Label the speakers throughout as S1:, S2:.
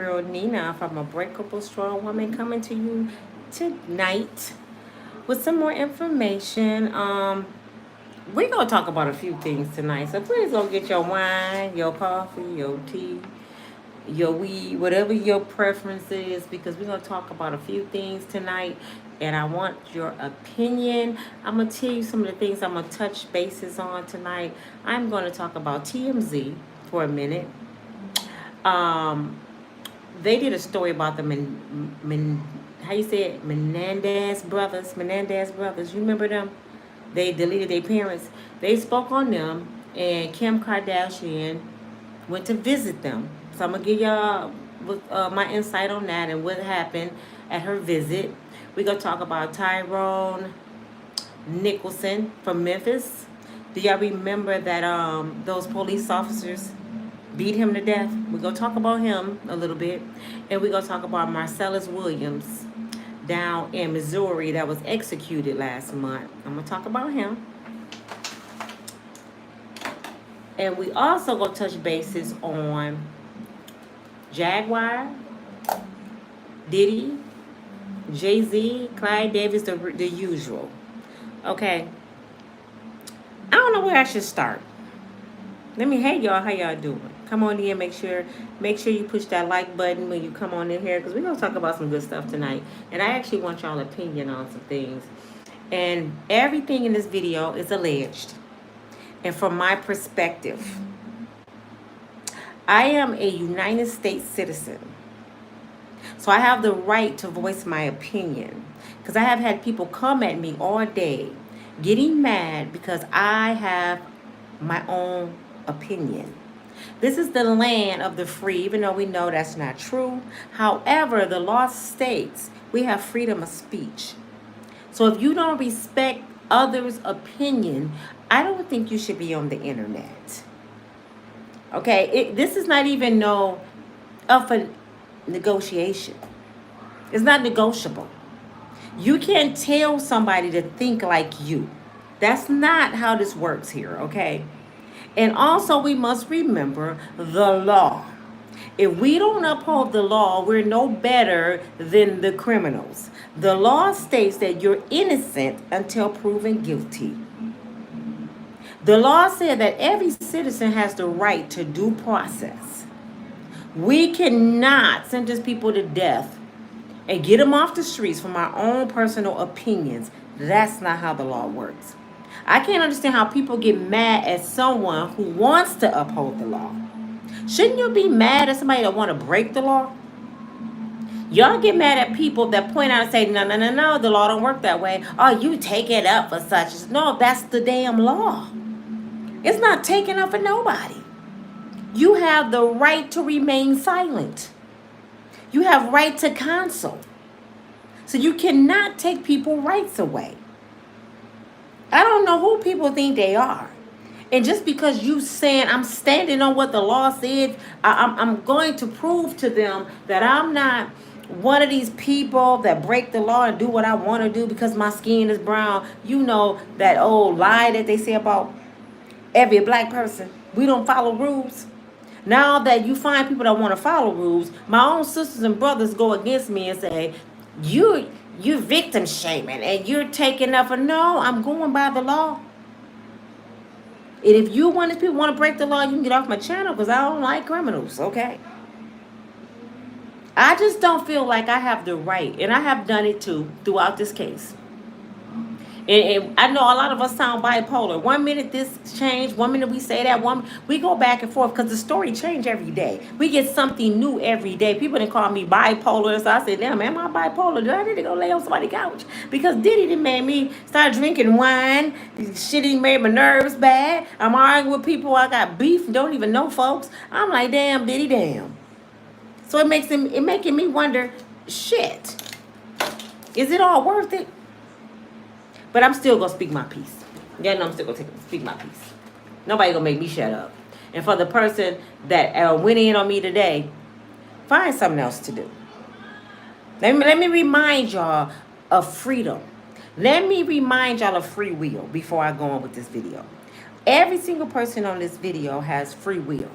S1: girl Nina from Unbreakable Strong Women coming to you tonight with some more information. We're gonna talk about a few things tonight. So please go get your wine, your coffee, your tea, your weed, whatever your preference is, because we're gonna talk about a few things tonight. And I want your opinion. I'm gonna tell you some of the things I'm gonna touch bases on tonight. I'm gonna talk about TMZ for a minute. Um, they did a story about the how you say it, Menendez Brothers. You remember them? They deleted their parents. They spoke on them, and Kim Kardashian went to visit them. So I'm gonna give y'all my insight on that and what happened at her visit. We're gonna talk about Tyre Nichols from Memphis. Do y'all remember that those police officers beat him to death? We're going to talk about him a little bit. And we're going to talk about Marcelus Williams down in Missouri that was executed last month. I'm going to talk about him. And we also going to touch bases on Jaguar, Diddy, Jay Z, Clyde Davis, the usual. Okay. I don't know where I should start. Let me, hey y'all, how y'all doing? Come on in, make sure you push that like button when you come on in here, because we're going to talk about some good stuff tonight. And I actually want y'all opinion on some things. And everything in this video is alleged. And from my perspective, I am a United States citizen. So I have the right to voice my opinion. Because I have had people come at me all day getting mad because I have my own opinion. This is the land of the free, even though we know that's not true. However, the law states we have freedom of speech. So if you don't respect others' opinion, I don't think you should be on the internet. Okay, this is not even up for negotiation. It's not negotiable. You can't tell somebody to think like you. That's not how this works here, okay? And also, we must remember the law. If we don't uphold the law, we're no better than the criminals. The law states that you're innocent until proven guilty. The law said that every citizen has the right to due process. We cannot sentence people to death and get them off the streets from our own personal opinions. That's not how the law works. I can't understand how people get mad at someone who wants to uphold the law. Shouldn't you be mad at somebody that want to break the law? Y'all get mad at people that point out and say, no, the law don't work that way. Oh, you take it up for such. No, that's the damn law. It's not taken up for nobody. You have the right to remain silent. You have right to counsel. So you cannot take people's rights away. I don't know who people think they are. And just because you saying I'm standing on what the law said, I'm going to prove to them that I'm not one of these people that break the law and do what I want to do because my skin is brown. You know that old lie that they say about every black person. We don't follow rules. Now that you find people that want to follow rules, my own sisters and brothers go against me and say, you're victim shaming and you're taking up for no, I'm going by the law. And if you people want to break the law, you can get off my channel because I don't like criminals, okay? I just don't feel like I have the right, and I have done it too throughout this case. And I know a lot of us sound bipolar. 1 minute this change, 1 minute we say that, we go back and forth because the story change every day. We get something new every day. People didn't call me bipolar, so I said, damn, am I bipolar? Do I need to go lay on somebody's couch? Because Diddy done made me start drinking wine. Shit, he made my nerves bad. I'm arguing with people. I got beef, don't even know folks. I'm like, damn, Diddy, damn. So it making me wonder, shit, is it all worth it? But I'm still going to speak my piece. Yeah, no, I'm still going to speak my piece. Nobody going to make me shut up. And for the person that went in on me today, find something else to do. Let me remind y'all of freedom. Let me remind y'all of free will before I go on with this video. Every single person on this video has free will.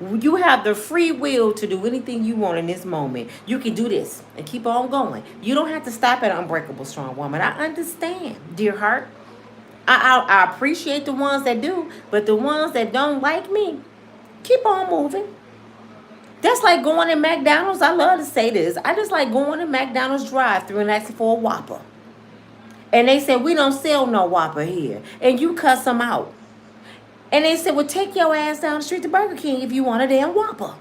S1: You have the free will to do anything you want in this moment. You can do this and keep on going. You don't have to stop at Unbreakable Strong Woman. I understand, dear heart. I appreciate the ones that do, but the ones that don't like me, keep on moving. That's like going to McDonald's. I love to say this. I just like going to McDonald's drive-thru and asking for a Whopper. And they said, we don't sell no Whopper here. And you cuss them out. And they said, well, take your ass down the street to Burger King if you want a damn Whopper.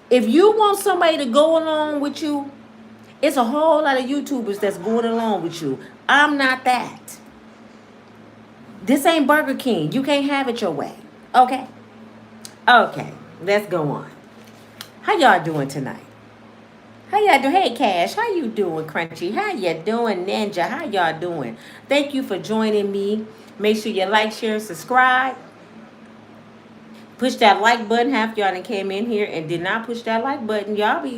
S1: If you want somebody to go along with you, it's a whole lot of YouTubers that's going along with you. I'm not that. This ain't Burger King. You can't have it your way. Okay? Okay. Let's go on. How y'all doing tonight? How y'all doing? Hey, Cash. How you doing, Crunchy? How you doing, Ninja? How y'all doing? Thank you for joining me. Make sure you like, share, and subscribe. Push that like button. Half y'all done came in here and did not push that like button. Y'all be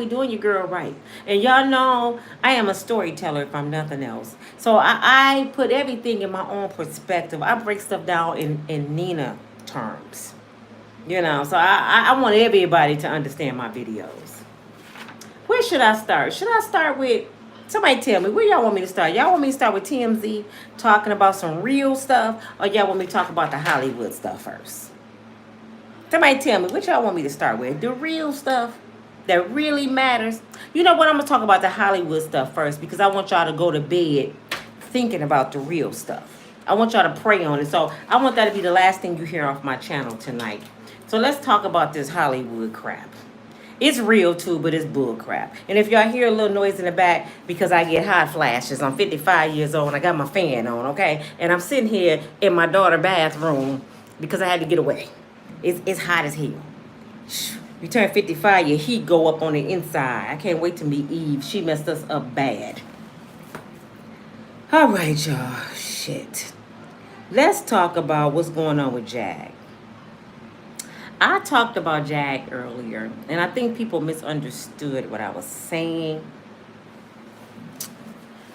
S1: doing your girl right. And y'all know I am a storyteller if I'm nothing else. So I put everything in my own perspective. I break stuff down in Nina terms. So I want everybody to understand my videos. Where should I start? Should I start with, somebody tell me, where y'all want me to start? Y'all want me to start with TMZ talking about some real stuff, or y'all want me to talk about the Hollywood stuff first? Somebody tell me, what y'all want me to start with? The real stuff that really matters? You know what? I'm going to talk about the Hollywood stuff first, because I want y'all to go to bed thinking about the real stuff. I want y'all to pray on it. So I want that to be the last thing you hear off my channel tonight. So let's talk about this Hollywood crap. It's real too, but it's bull crap. And if y'all hear a little noise in the back, because I get hot flashes, I'm 55 years old and I got my fan on, okay? And I'm sitting here in my daughter's bathroom because I had to get away. It's hot as hell. You turn 55, your heat go up on the inside. I can't wait to meet Eve. She messed us up bad. All right, y'all. Shit. Let's talk about what's going on with Jag. I talked about Jag earlier, and I think people misunderstood what I was saying.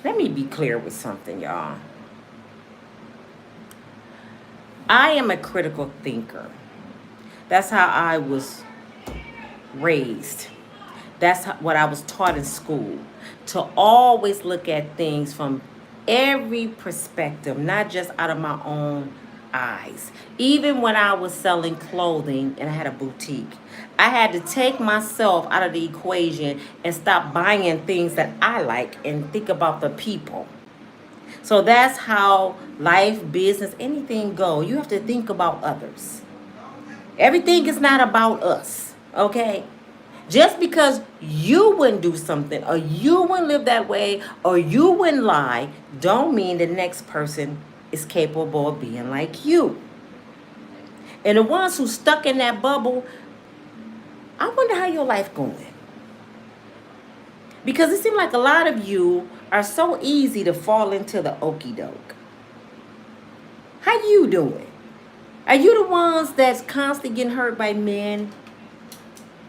S1: Let me be clear with something, y'all. I am a critical thinker. That's how I was raised. That's what I was taught in school. To always look at things from every perspective, not just out of my own eyes. Even when I was selling clothing and I had a boutique, I had to take myself out of the equation and stop buying things that I like and think about the people. So that's how life, business, anything go. You have to think about others. Everything is not about us, okay? Just because you wouldn't do something, or you wouldn't live that way, or you wouldn't lie, don't mean the next person is capable of being like you. And the ones who stuck in that bubble, I wonder how your life going. Because it seems like a lot of you are so easy to fall into the okie doke. How you doing? Are you the ones that's constantly getting hurt by men?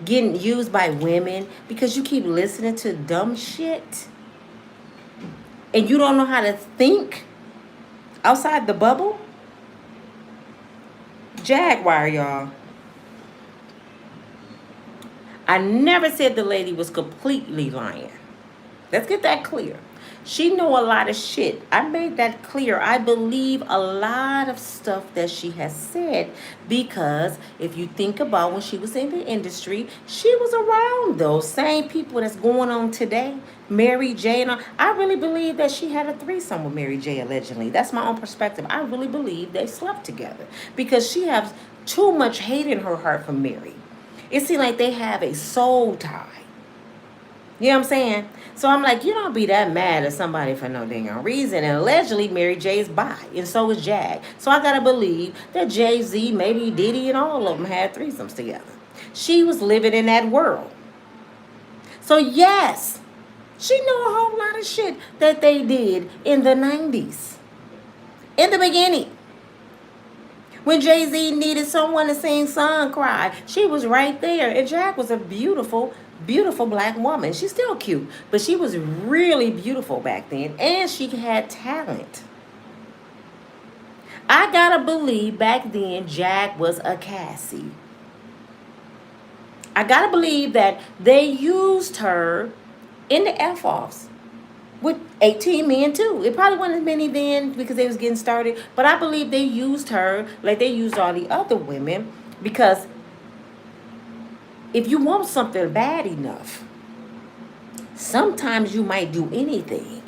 S1: Getting used by women because you keep listening to dumb shit? And you don't know how to think outside the bubble? Jaguar, y'all. I never said the lady was completely lying. Let's get that clear. She know a lot of shit. I made that clear. I believe a lot of stuff that she has said, because if you think about when she was in the industry, she was around those same people that's going on today. Mary J. And I really believe that she had a threesome with Mary J. allegedly. That's my own perspective. I really believe they slept together because she has too much hate in her heart for Mary. It seems like they have a soul tie. You know what I'm saying? So I'm like, you don't be that mad at somebody for no damn reason. And allegedly Mary J's bi, and so is Jag. So I gotta believe that Jay Z, maybe Diddy, and all of them had threesomes together. She was living in that world. So yes, she know a whole lot of shit that they did in the 90s. In the beginning. When Jay Z needed someone to sing Son Cry, she was right there. And Jag was a beautiful black woman. She's still cute, but she was really beautiful back then, and she had talent. I gotta believe back then Jack was a Cassie. I gotta believe that they used her in the F-offs with 18 men too. It probably wasn't as many then because they was getting started, but I believe they used her like they used all the other women, because if you want something bad enough, sometimes you might do anything.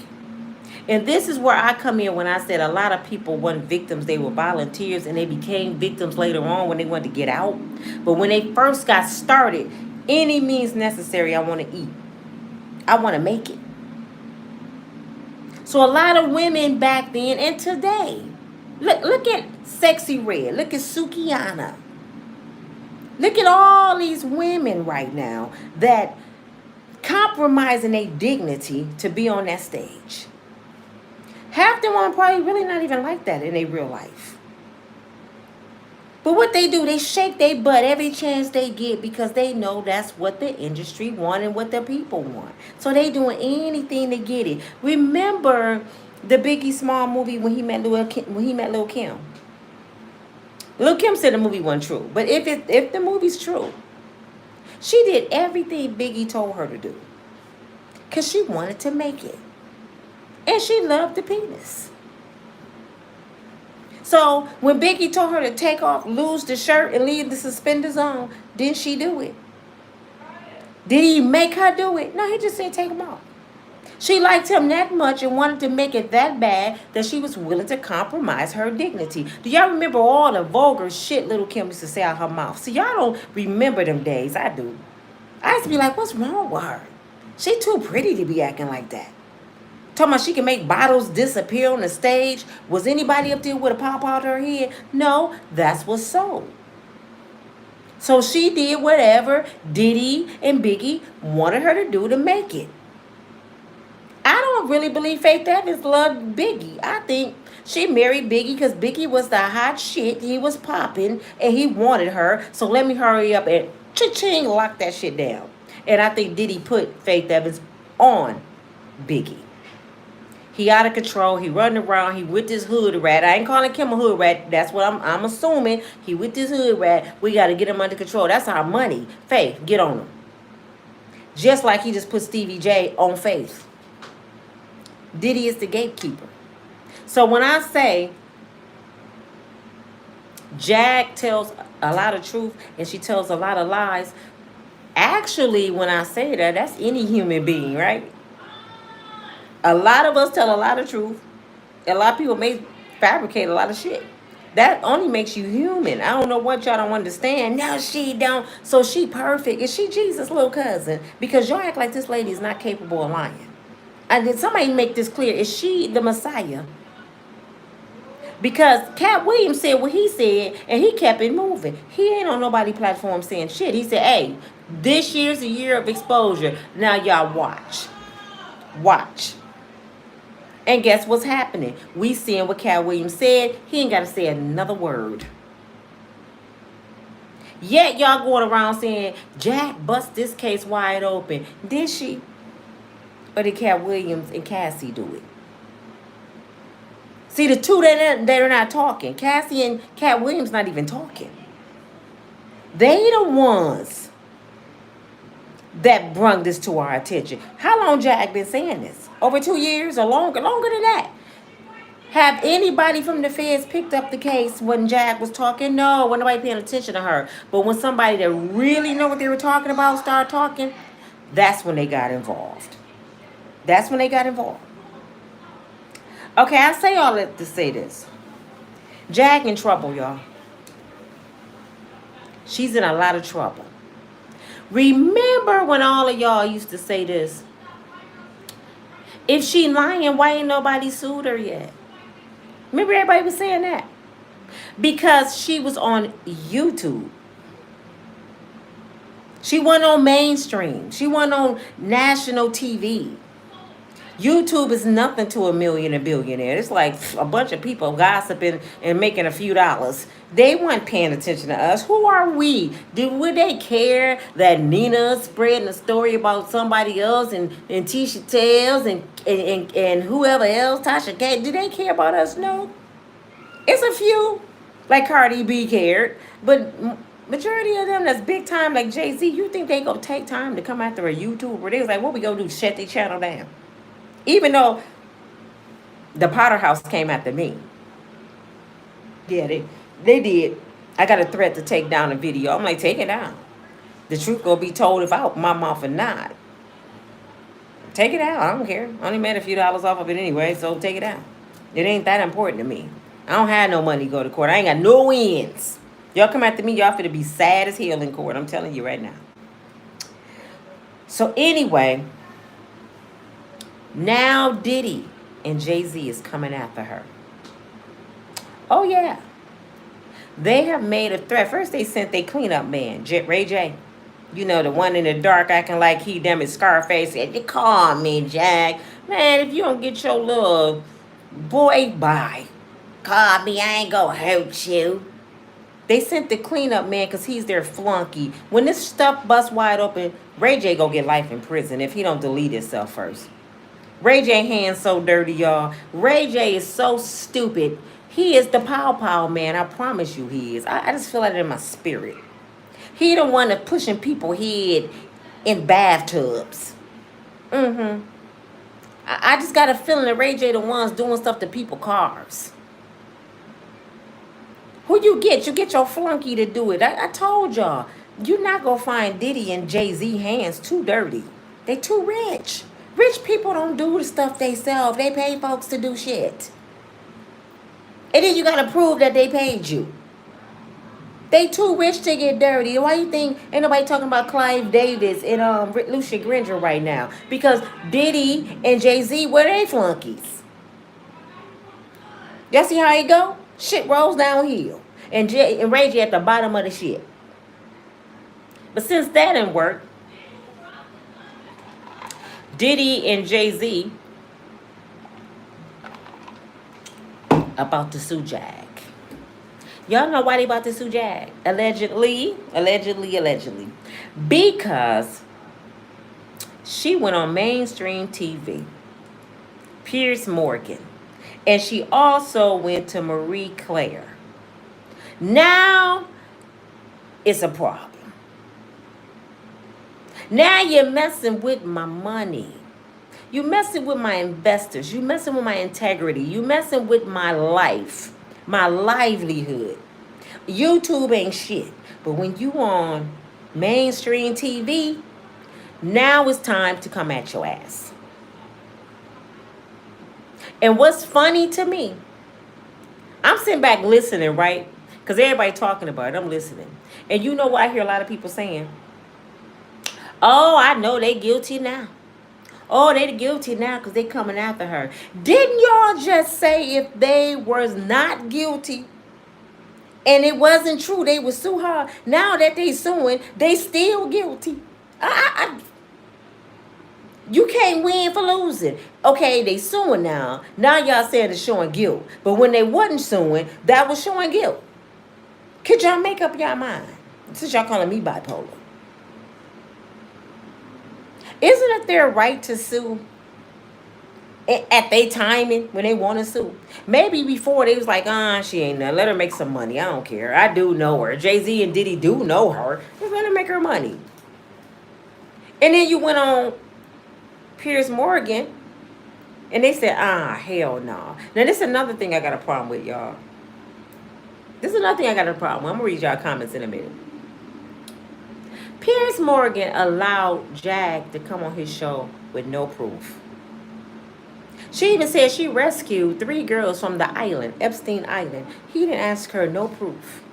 S1: And this is where I come in when I said a lot of people weren't victims, they were volunteers, and they became victims later on when they wanted to get out. But when they first got started, any means necessary, I want to eat. I want to make it. So a lot of women back then and today, look at Sexy Red, look at Sukiana. Look at all these women right now that compromising their dignity to be on that stage. Half them are probably really not even like that in their real life. But what they do, they shake their butt every chance they get because they know that's what the industry want and what the people want. So they doing anything to get it. Remember the Biggie Small movie when he met Lil Kim? Lil Kim said the movie wasn't true. But if the movie's true, she did everything Biggie told her to do. Because she wanted to make it. And she loved the penis. So when Biggie told her to take off, lose the shirt, and leave the suspenders on, didn't she do it? Did he make her do it? No, he just said take them off. She liked him that much and wanted to make it that bad that she was willing to compromise her dignity. Do y'all remember all the vulgar shit Little Kim used to say out her mouth? See, y'all don't remember them days. I do. I used to be like, what's wrong with her? She too pretty to be acting like that. Talking about she can make bottles disappear on the stage. Was anybody up there with a pop out her head? No, that's what's sold. So she did whatever Diddy and Biggie wanted her to do to make it. I don't really believe Faith Evans loved Biggie. I think she married Biggie because Biggie was the hot shit. He was popping and he wanted her. So let me hurry up and cha-ching, lock that shit down. And I think Diddy put Faith Evans on Biggie. He out of control. He running around. He with this hood rat. I ain't calling Kim a hood rat. That's what I'm assuming. He with this hood rat. We got to get him under control. That's our money. Faith, get on him. Just like he just put Stevie J on Faith. Diddy is the gatekeeper. So when I say Jag tells a lot of truth and she tells a lot of lies, actually when I say that, that's any human being, right? A lot of us tell a lot of truth. A lot of people may fabricate a lot of shit. That only makes you human. I don't know what y'all don't understand. No, she don't. So she perfect. Is she Jesus' little cousin? Because y'all act like this lady is not capable of lying. And did somebody make this clear? Is she the Messiah? Because Cat Williams said what he said, and he kept it moving. He ain't on nobody's platform saying shit. He said, hey, this year's a year of exposure. Now y'all watch. Watch. And guess what's happening? We seeing what Cat Williams said. He ain't got to say another word. Yet y'all going around saying, Jack bust this case wide open. Did she? Or did Cat Williams and Cassie do it? See, the two, they're not talking. Cassie and Cat Williams not even talking. They the ones that brung this to our attention. How long Jack been saying this? Over 2 years or longer? Longer than that. Have anybody from the feds picked up the case when Jack was talking? No, when nobody paying attention to her. But when somebody that really know what they were talking about started talking, that's when they got involved. That's when they got involved. Okay, I say all that to say this. Jag in trouble, y'all. She's in a lot of trouble. Remember when all of y'all used to say this? If she lying, why ain't nobody sued her yet? Remember everybody was saying that? Because she was on YouTube. She wasn't on mainstream. She wasn't on national TV. YouTube is nothing to a million and billionaire. It's like a bunch of people gossiping and making a few dollars. They weren't paying attention to us. Who are we? Would they care that Nina's spreading a story about somebody else and Tisha Tells and whoever else, Tasha K? Do they care about us? No. It's a few, like Cardi B cared, but majority of them that's big time, like Jay Z, you think they gonna take time to come after a YouTuber? They was like, what we gonna do? Shut their channel down? Even though the Potter House came after me. Yeah, they did. I got a threat to take down the video. I'm like, take it down. The truth gonna be told if I open my mouth or not. Take it out. I don't care. I only made a few dollars off of it anyway, so take it out. It ain't that important to me. I don't have no money to go to court. I ain't got no ends. Y'all come after me, y'all finna be sad as hell in court. I'm telling you right now. So anyway, now Diddy and Jay Z is coming after her. Oh yeah. They have made a threat. First they sent their cleanup man, Ray J. You know, the one in the dark acting like he them is Scarface. Said, you call me, Jack. Man, if you don't get your little boy by, call me, I ain't gonna hurt you. They sent the cleanup man because he's their flunky. When this stuff busts wide open, Ray J gonna get life in prison if he don't delete himself first. Ray J hands so dirty, y'all. Ray J is so stupid. He is the pow pow man. I promise you he is. I just feel it in my spirit. He the one that pushing people head in bathtubs. I just got a feeling that Ray J the ones doing stuff to people cars. Who you get? You get your flunky to do it. I told y'all. You're not going to find Diddy and Jay Z hands too dirty. They too rich. Rich people don't do the stuff they sell. They pay folks to do shit. And then you got to prove that they paid you. They too rich to get dirty. Why you think ain't nobody talking about Clive Davis and Lucia Granger right now? Because Diddy and Jay Z were they flunkies. Y'all see how it go? Shit rolls downhill. And Ray J at the bottom of the shit. But since that didn't work, Diddy and Jay Z about to sue Jag. Y'all know why they about to sue Jag? Allegedly. Because she went on mainstream TV. Piers Morgan. And she also went to Marie Claire. Now, it's a problem. Now you're messing with my money. You messing with my investors. You messing with my integrity. You messing with my life. My livelihood. YouTube ain't shit. But when you on mainstream TV, now it's time to come at your ass. And what's funny to me, I'm sitting back listening, right? Because everybody talking about it. I'm listening. And you know what I hear a lot of people saying? Oh, I know they guilty now. Oh, they guilty now because they coming after her. Didn't y'all just say if they was not guilty and it wasn't true, they would sue her? Now that they suing, they still guilty. You can't win for losing. Okay, they suing now. Now y'all saying it's showing guilt. But when they wasn't suing, that was showing guilt. Could y'all make up your mind? Since y'all calling me bipolar. Isn't it their right to sue at their timing when they want to sue? Maybe before they was like, she ain't nothing. Let her make some money. I don't care. I do know her. Jay Z and Diddy do know her. Just let her make her money. And then you went on Piers Morgan and they said, hell no. Now, this is another thing I got a problem with, y'all. This is another thing I got a problem with. I'm going to read y'all comments in a minute. Piers Morgan allowed Jag to come on his show with no proof. She even said she rescued 3 girls from the island, Epstein Island. He didn't ask her no proof.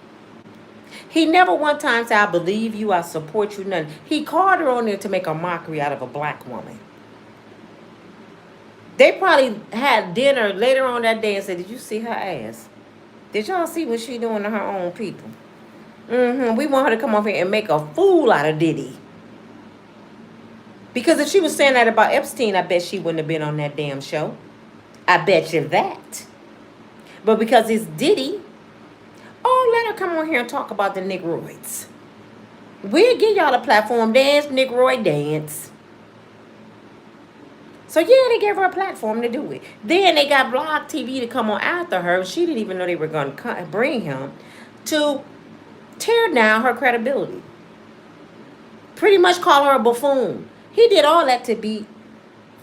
S1: He never one time said, I believe you, I support you, nothing. He called her on there to make a mockery out of a black woman. They probably had dinner later on that day and said, did you see her ass? Did y'all see what she doing to her own people? We want her to come over here and make a fool out of Diddy. Because if she was saying that about Epstein, I bet she wouldn't have been on that damn show. I bet you that. But because it's Diddy, let her come on here and talk about the Negroids. We'll give y'all a platform. Dance, Negroid dance. So yeah, they gave her a platform to do it. Then they got Blog TV to come on after her. She didn't even know they were going to bring him to tear down her credibility. Pretty much call her a buffoon. He did all that to be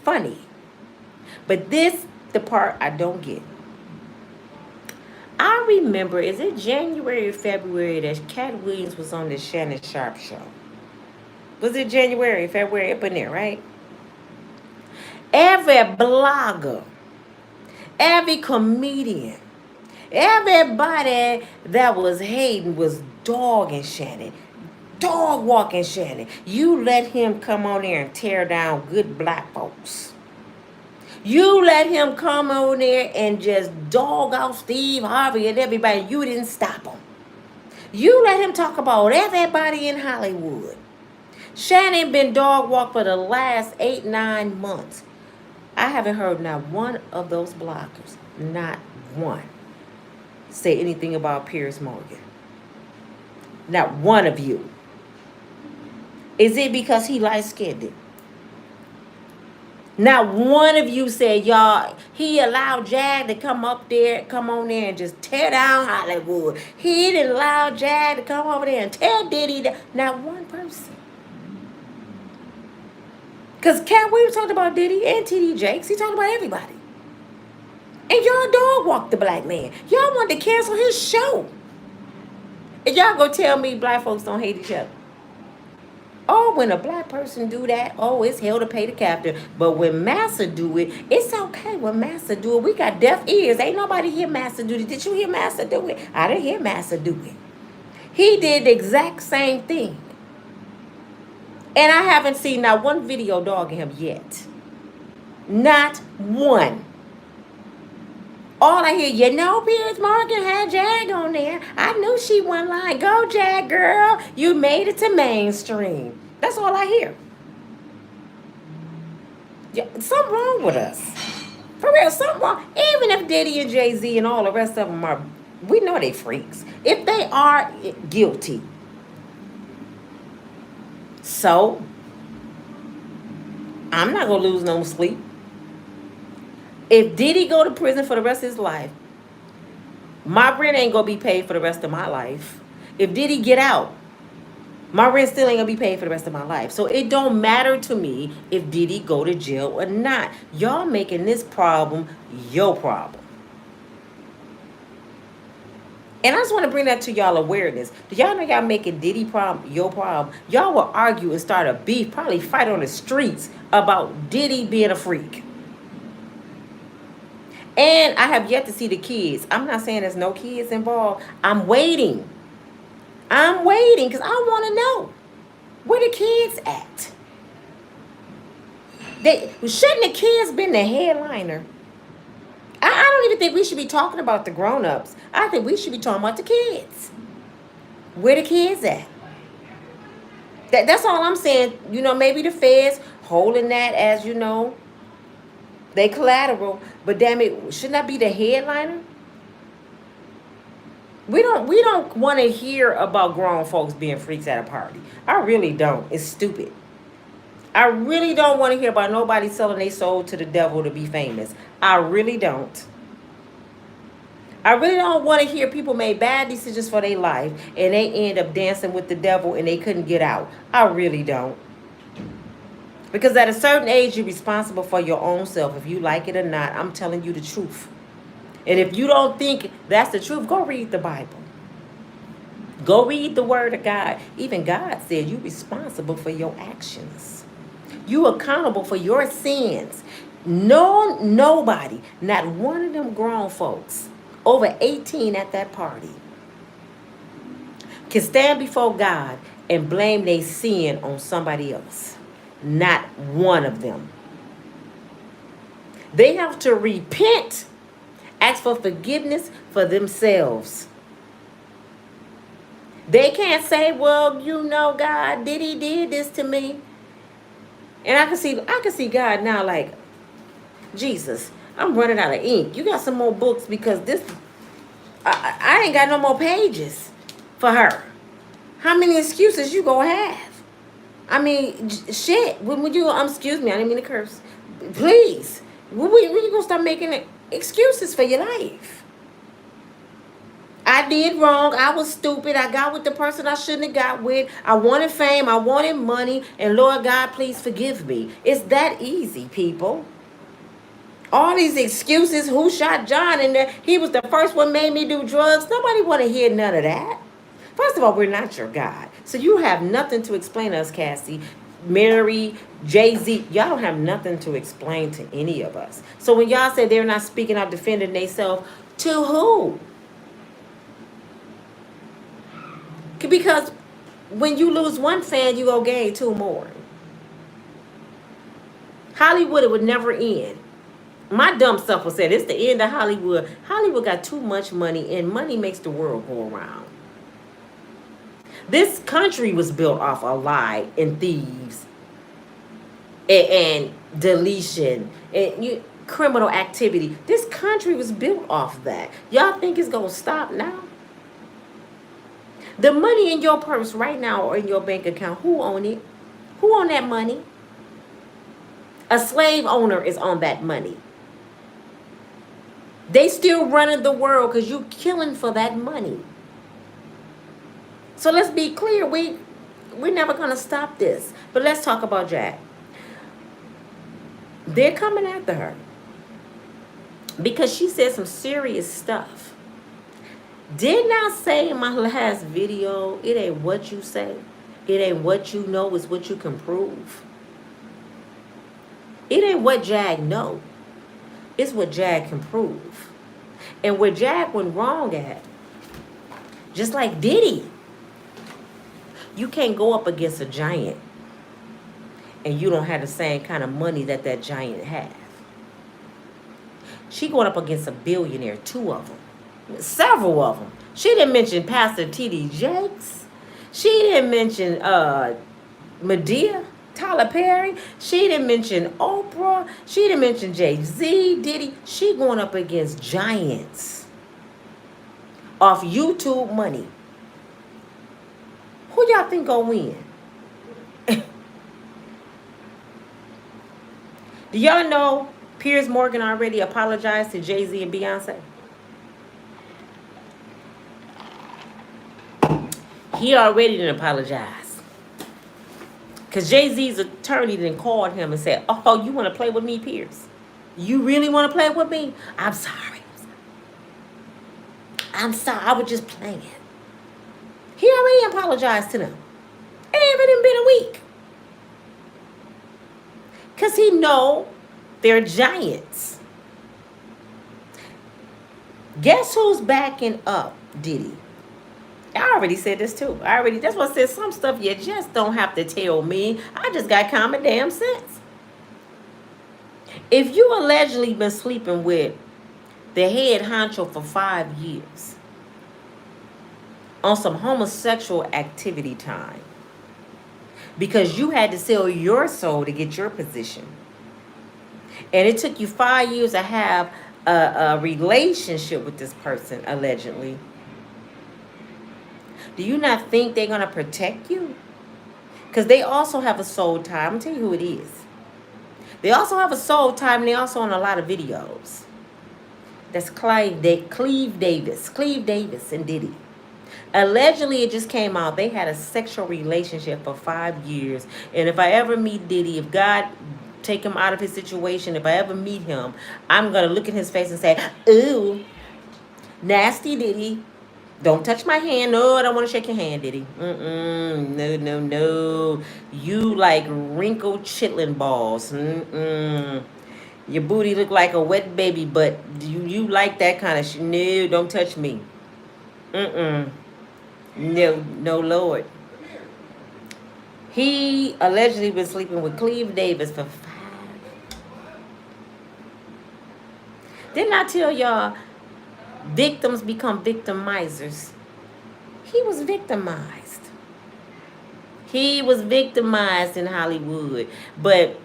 S1: funny. But this, the part I don't get. I remember, is it January or February that Cat Williams was on the Shannon Sharp show? Was it January, February, up in there, right? Every blogger, every comedian, everybody that was hating was dogging Shannon, dog walking Shannon. You let him come on there and tear down good black folks. You let him come on there and just dog out Steve Harvey and everybody. You didn't stop him. You let him talk about everybody in Hollywood. Shannon been dog walked for the last 8-9 months. I haven't heard not one of those bloggers, not one, say anything about Piers Morgan. Not one of you. Is it because he light-skinned? Not one of you said, y'all, he allowed Jag to come on there and just tear down Hollywood. He didn't allow Jag to come over there and tear Diddy down. Not one person. Because Cat Williams talked about Diddy and T.D. Jakes. He talked about everybody. And y'all dog walked the black man. Y'all wanted to cancel his show. And y'all go tell me black folks don't hate each other. Oh, when a black person do that, oh, it's hell to pay the captain. But when Massa do it, it's okay when Massa do it. We got deaf ears. Ain't nobody hear Massa do it. Did you hear Massa do it? I didn't hear Massa do it. He did the exact same thing. And I haven't seen not one video dogging him yet. Not one. All I hear, Piers Morgan had Jag on there. I knew she wasn't lying. Go, Jag girl. You made it to mainstream. That's all I hear. Yeah, something wrong with us. For real, something wrong. Even if Diddy and Jay Z and all the rest of them are, we know they freaks. If they are guilty. So, I'm not going to lose no sleep. If Diddy go to prison for the rest of his life, my rent ain't going to be paid for the rest of my life. If Diddy get out, my rent still ain't going to be paid for the rest of my life. So it don't matter to me if Diddy go to jail or not. Y'all making this problem your problem. And I just want to bring that to y'all awareness. Do y'all know y'all making Diddy problem your problem? Y'all will argue and start a beef, probably fight on the streets about Diddy being a freak. And I have yet to see the kids. I'm not saying there's no kids involved. I'm waiting. Because I want to know where the kids at. Shouldn't the kids been the headliner? I don't even think we should be talking about the grown-ups. I think we should be talking about the kids. Where the kids at? That's all I'm saying. Maybe the feds holding that as, they collateral. But damn it, shouldn't that be the headliner? We don't want to hear about grown folks being freaks at a party. I really don't. It's stupid. I really don't want to hear about nobody selling their soul to the devil to be famous. I really don't. I really don't want to hear people make bad decisions for their life and they end up dancing with the devil and they couldn't get out. I really don't. Because at a certain age, you're responsible for your own self. If you like it or not, I'm telling you the truth. And if you don't think that's the truth, go read the Bible. Go read the Word of God. Even God said you're responsible for your actions. You accountable for your sins. Nobody, not one of them grown folks over 18 at that party can stand before God and blame their sin on somebody else. Not one of them. They have to repent, ask for forgiveness for themselves. They can't say, well, God, Diddy did this to me. And I can see God now like, Jesus, I'm running out of ink. You got some more books because I ain't got no more pages for her. How many excuses you gonna have? I mean, shit. When you, excuse me, I didn't mean to curse. Please. We going to start making excuses for your life. I did wrong. I was stupid. I got with the person I shouldn't have got with. I wanted fame. I wanted money. And Lord God, please forgive me. It's that easy, people. All these excuses. Who shot John? And he was the first one made me do drugs. Nobody want to hear none of that. First of all, we're not your God. So you have nothing to explain to us, Cassie. Mary, Jay Z, y'all don't have nothing to explain to any of us. So when y'all say they're not speaking out, defending themselves, to who? Because when you lose one fan, you go gain two more. Hollywood, it would never end. My dumb self would say, it's the end of Hollywood. Hollywood got too much money, and money makes the world go around. This country was built off a lie and thieves and deletion and criminal activity. This country was built off that. Y'all think it's going to stop now? The money in your purse right now or in your bank account, who own it? Who own that money? A slave owner is on that money. They still running the world because you killing for that money. So let's be clear, we're never going to stop this. But let's talk about Jack. They're coming after her because she said some serious stuff. Didn't I say in my last video, it ain't what you say, it ain't what you know, it's what you can prove. It ain't what Jag know, it's what Jag can prove. And where Jag went wrong at, just like Diddy, you can't go up against a giant and you don't have the same kind of money that giant have. She going up against a billionaire, two of them. Several of them. She didn't mention Pastor T.D. Jakes. She didn't mention Medea, Tyler Perry. She didn't mention Oprah. She didn't mention Jay Z, Diddy. She going up against giants off YouTube money. Who y'all think gonna win? Do y'all know Piers Morgan already apologized to Jay Z and Beyonce? He already didn't apologize. Because Jay-Z's attorney then called him and said, oh, you want to play with me, Piers? You really want to play with me? I'm sorry. I was just playing. He already apologized to them. It ain't even been a week. Because he know they're giants. Guess who's backing up Diddy? I already said this too. That's why I said some stuff you just don't have to tell me. I just got common damn sense. If you allegedly been sleeping with the head honcho for 5 years on some homosexual activity time because you had to sell your soul to get your position, and it took you 5 years to have a relationship with this person, allegedly, do you not think they're going to protect you? Because they also have a soul tie. I'm going to tell you who it is. They also have a soul tie, and they also on a lot of videos. That's Cleve Davis and Diddy. Allegedly, it just came out. They had a sexual relationship for 5 years. And if I ever meet Diddy, if God take him out of his situation, if I ever meet him, I'm going to look in his face and say, ooh, nasty Diddy. Don't touch my hand. No, I don't want to shake your hand, Diddy. No. You like wrinkled chitlin balls. Your booty look like a wet baby, but you like that kind of shit. No, don't touch me. No, Lord. He allegedly been sleeping with Cleve Davis for 5. Didn't I tell y'all victims become victimizers? He was victimized. He was victimized in Hollywood. But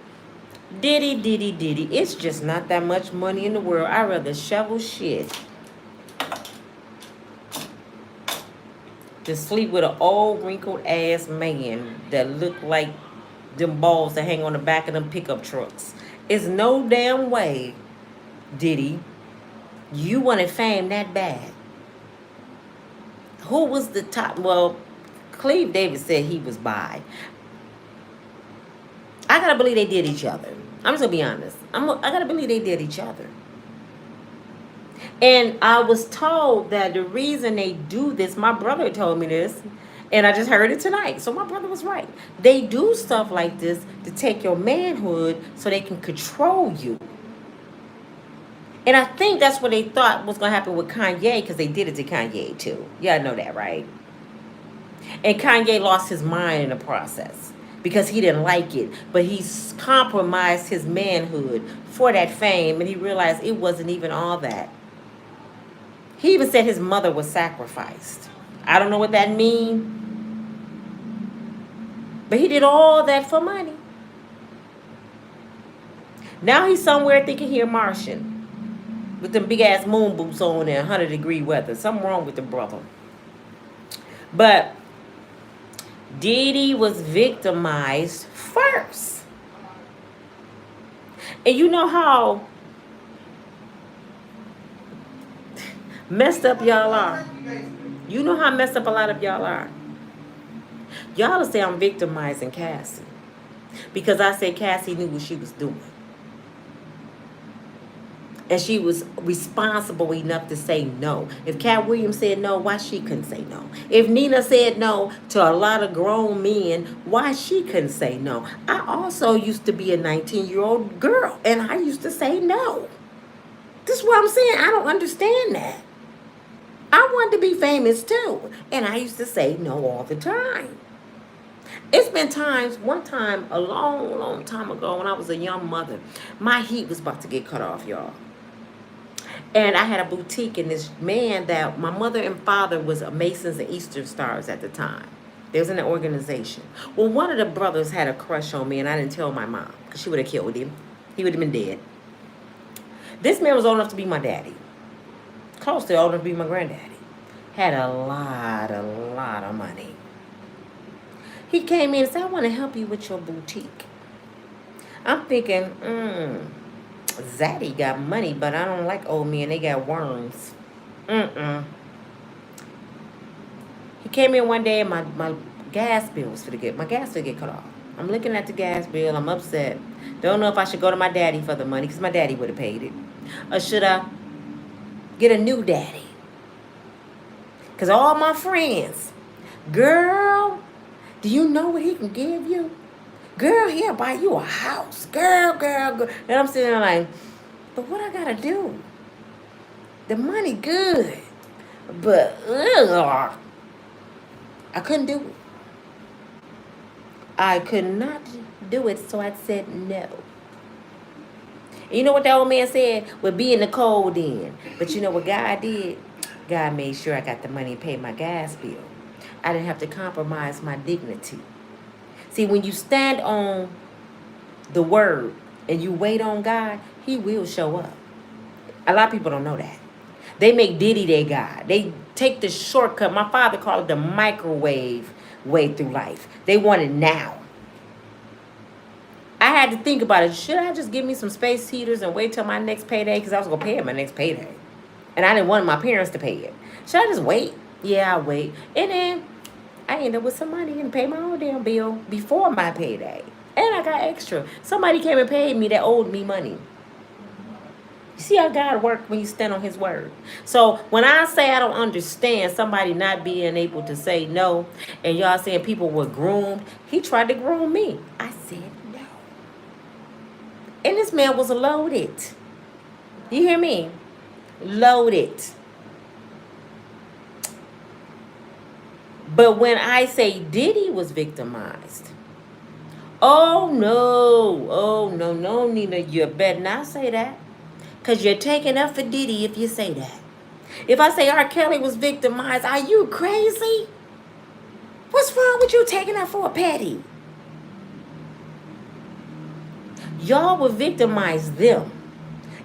S1: Diddy. It's just not that much money in the world. I'd rather shovel shit to sleep with an old wrinkled ass man that look like them balls that hang on the back of them pickup trucks It's no damn way, Diddy, you wanted fame that bad. Who was the top? Well, Cleve David said he was bi. I gotta believe they did each other. I'm just gonna be honest. I gotta believe they did each other. And I was told that the reason they do this, my brother told me this, and I just heard it tonight. So my brother was right. They do stuff like this to take your manhood so they can control you. And I think that's what they thought was going to happen with Kanye, because they did it to Kanye too. Y'all know that, right? And Kanye lost his mind in the process because he didn't like it. But he compromised his manhood for that fame, and he realized it wasn't even all that. He even said his mother was sacrificed. I don't know what that means. But he did all that for money. Now he's somewhere thinking he a Martian with them big ass moon boots on in 100-degree weather. Something wrong with the brother. But Diddy was victimized first. And you know how messed up y'all are. You know how messed up a lot of y'all are. Y'all will say I'm victimizing Cassie because I said Cassie knew what she was doing. And she was responsible enough to say no. If Cat Williams said no, why she couldn't say no? If Nina said no to a lot of grown men, why she couldn't say no? I also used to be a 19-year-old girl, and I used to say no. This is what I'm saying. I don't understand that. I wanted to be famous too, and I used to say no all the time. It's been times, one time, a long, long time ago when I was a young mother, my heat was about to get cut off, y'all. And I had a boutique, and this man that my mother and father was Masons and Eastern Stars at the time. They was in an organization. Well, one of the brothers had a crush on me, and I didn't tell my mom because she would have killed him. He would have been dead. This man was old enough to be my daddy. Close to old enough to be my granddaddy. Had a lot of money. He came in and said, I want to help you with your boutique. I'm thinking, Zaddy got money, but I don't like old men. They got worms. He came in one day and my gas bill was for to get, my gas bill get cut off. I'm looking at the gas bill. I'm upset. Don't know if I should go to my daddy for the money because my daddy would have paid it. Or should I get a new daddy? Because all my friends, girl, do you know what he can give you? Girl, he'll buy you a house. Girl. And I'm sitting there like, but what I gotta do? The money good. But, I couldn't do it. I could not do it, so I said no. And you know what that old man said? We'll be in the cold then. But you know what God did? God made sure I got the money to pay my gas bill. I didn't have to compromise my dignity. See, when you stand on the word and you wait on God, he will show up. A lot of people don't know that. They make Diddy their God. They take the shortcut. My father called it the microwave way through life. They want it now. I had to think about it. Should I just give me some space heaters and wait till my next payday? Because I was going to pay it my next payday. And I didn't want my parents to pay it. Should I just wait? Yeah, I'll wait. And then I ended up with some money and paid my own damn bill before my payday. And I got extra. Somebody came and paid me that owed me money. You see how God works when you stand on his word. So when I say I don't understand somebody not being able to say no, and y'all saying people were groomed, he tried to groom me. I said no. And this man was loaded. You hear me? Loaded. But when I say Diddy was victimized, oh no, Nina, you better not say that. Because you're taking up for Diddy if you say that. If I say R. Kelly was victimized, are you crazy? What's wrong with you taking up for a petty? Y'all will victimize them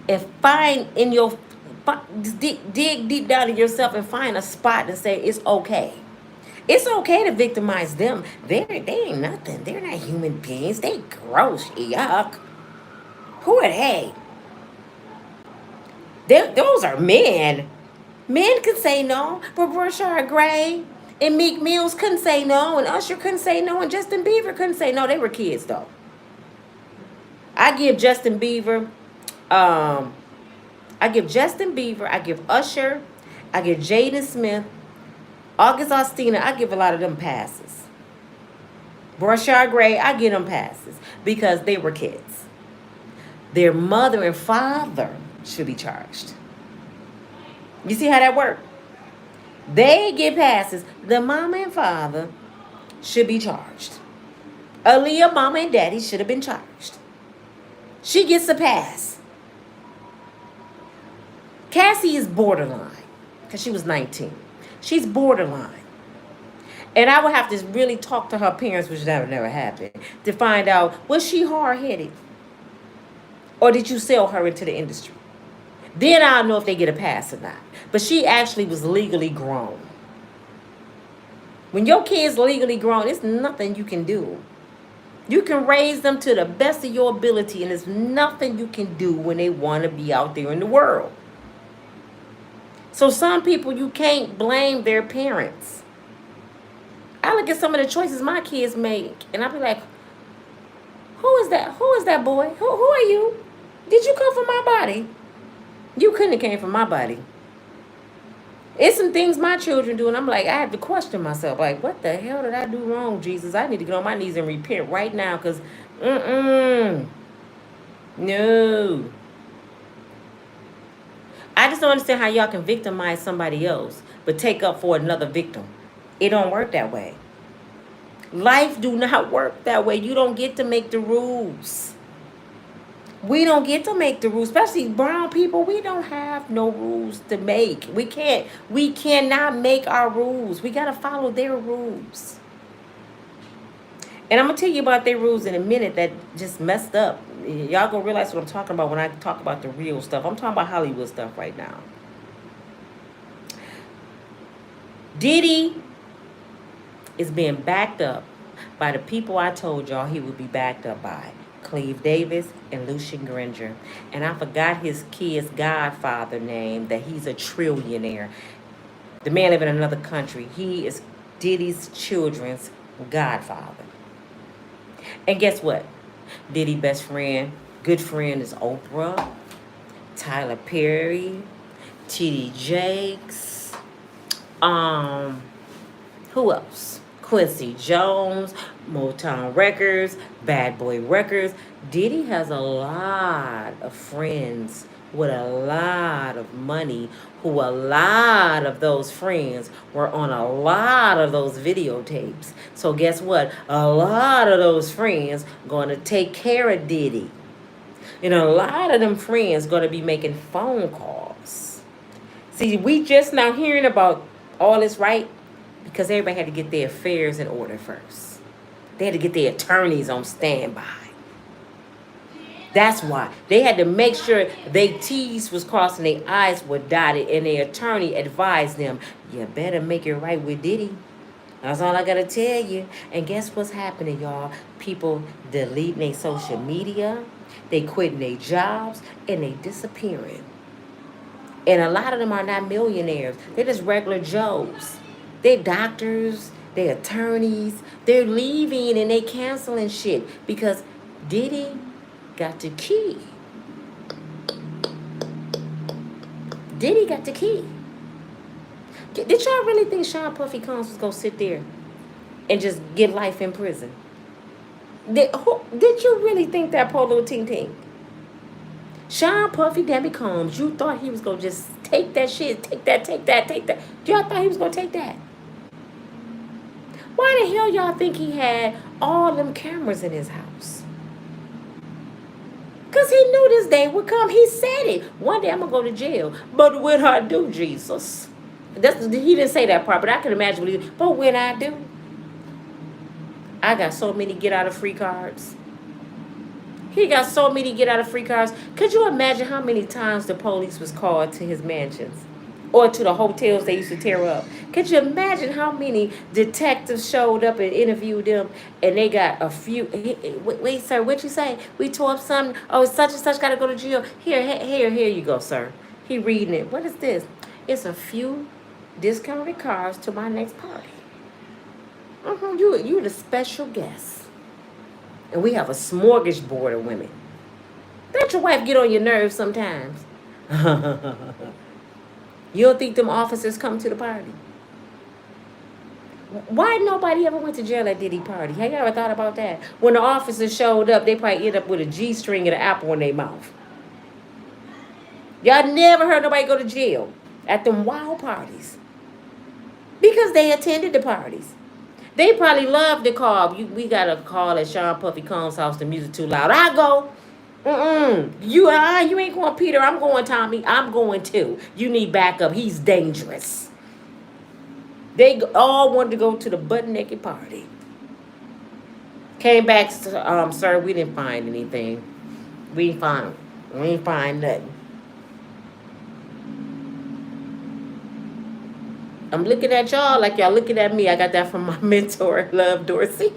S1: and find in your, dig deep down in yourself and find a spot and say it's okay. It's okay to victimize them. They ain't nothing. They're not human beings. They gross. Yuck. Who are they? Those are men. Men can say no, but Rashard Gray and Meek Mills couldn't say no, and Usher couldn't say no, and Justin Bieber couldn't say no. They were kids, though. I give Justin Bieber, I give Usher, I give Jaden Smith, August Ostina, I give a lot of them passes. Rashard Gray, I give them passes because they were kids. Their mother and father should be charged. You see how that works? They get passes. The mama and father should be charged. Aaliyah, mama and daddy should have been charged. She gets a pass. Cassie is borderline because she was 19. She's borderline. And I would have to really talk to her parents, which never happened, to find out, was she hard-headed? Or did you sell her into the industry? Then I'll know if they get a pass or not. But she actually was legally grown. When your kid's legally grown, there's nothing you can do. You can raise them to the best of your ability, and there's nothing you can do when they want to be out there in the world. So some people, you can't blame their parents. I look at some of the choices my kids make, and I be like, who is that? Who is that boy? Who are you? Did you come from my body? You couldn't have came from my body. It's some things my children do, and I'm like, I have to question myself. Like, what the hell did I do wrong, Jesus? I need to get on my knees and repent right now, because, no. I just don't understand how y'all can victimize somebody else, but take up for another victim. It don't work that way. Life do not work that way. You don't get to make the rules. We don't get to make the rules, especially brown people. We don't have no rules to make. We cannot make our rules. We got to follow their rules. And I'm going to tell you about their rules in a minute that just messed up. Y'all going to realize what I'm talking about when I talk about the real stuff. I'm talking about Hollywood stuff right now. Diddy is being backed up by the people I told y'all he would be backed up by. Cleve Davis and Lucian Granger. And I forgot his kid's godfather name, that he's a trillionaire. The man live in another country. He is Diddy's children's godfather. And guess what? Diddy's best friend, good friend is Oprah, Tyler Perry, T.D. Jakes, who else? Quincy Jones, Motown Records, Bad Boy Records. Diddy has a lot of friends with a lot of money, who a lot of those friends were on a lot of those videotapes. So guess what? A lot of those friends going to take care of Diddy. And a lot of them friends going to be making phone calls. See, we just now hearing about all this, right? Because everybody had to get their affairs in order first. They had to get their attorneys on standby. That's why. They had to make sure their T's was crossed and their I's were dotted, and their attorney advised them, you better make it right with Diddy. That's all I got to tell you. And guess what's happening, y'all? People deleting their social media, they quitting their jobs, and they disappearing. And a lot of them are not millionaires. They're just regular Joes. They're doctors, they're attorneys. They're leaving and they canceling shit because Diddy got the key. Diddy got the key. Did y'all really think Sean Puffy Combs was going to sit there and just get life in prison? Did you really think that, poor little ting ting? Sean Puffy Debbie Combs, you thought he was going to just take that shit, take that. Y'all thought he was going to take that? Why the hell y'all think he had all them cameras in his house? Because he knew this day would come. He said it. One day I'm going to go to jail. But when I do, Jesus. He didn't say that part, but I can imagine what he did. But when I do, I got so many get out of free cards. He got so many get out of free cards. Could you imagine how many times the police was called to his mansions? or to the hotels they used to tear up. Could you imagine how many detectives showed up and interviewed them, and they got a few? Wait, sir, what you say? We tore up something. Oh, such and such got to go to jail. Here you go, sir. He reading it. What is this? It's a few discounted cars to my next party. You the special guest, and we have a smorgasbord of women. Don't your wife get on your nerves sometimes? You don't think them officers come to the party? Why nobody ever went to jail at Diddy party? Have you ever thought about that? When the officers showed up, they probably end up with a G-string and an apple in their mouth. Y'all never heard nobody go to jail at them wild parties because they attended the parties. They probably loved the call. We got a call at Sean Puffy Combs' house. The music too loud. I go. You ain't going, Peter. I'm going, Tommy. I'm going too. You need backup. He's dangerous. They all wanted to go to the butt naked party. Came back, sir. We didn't find anything. We ain't find nothing. I'm looking at y'all like y'all looking at me. I got that from my mentor, Love Dorsey.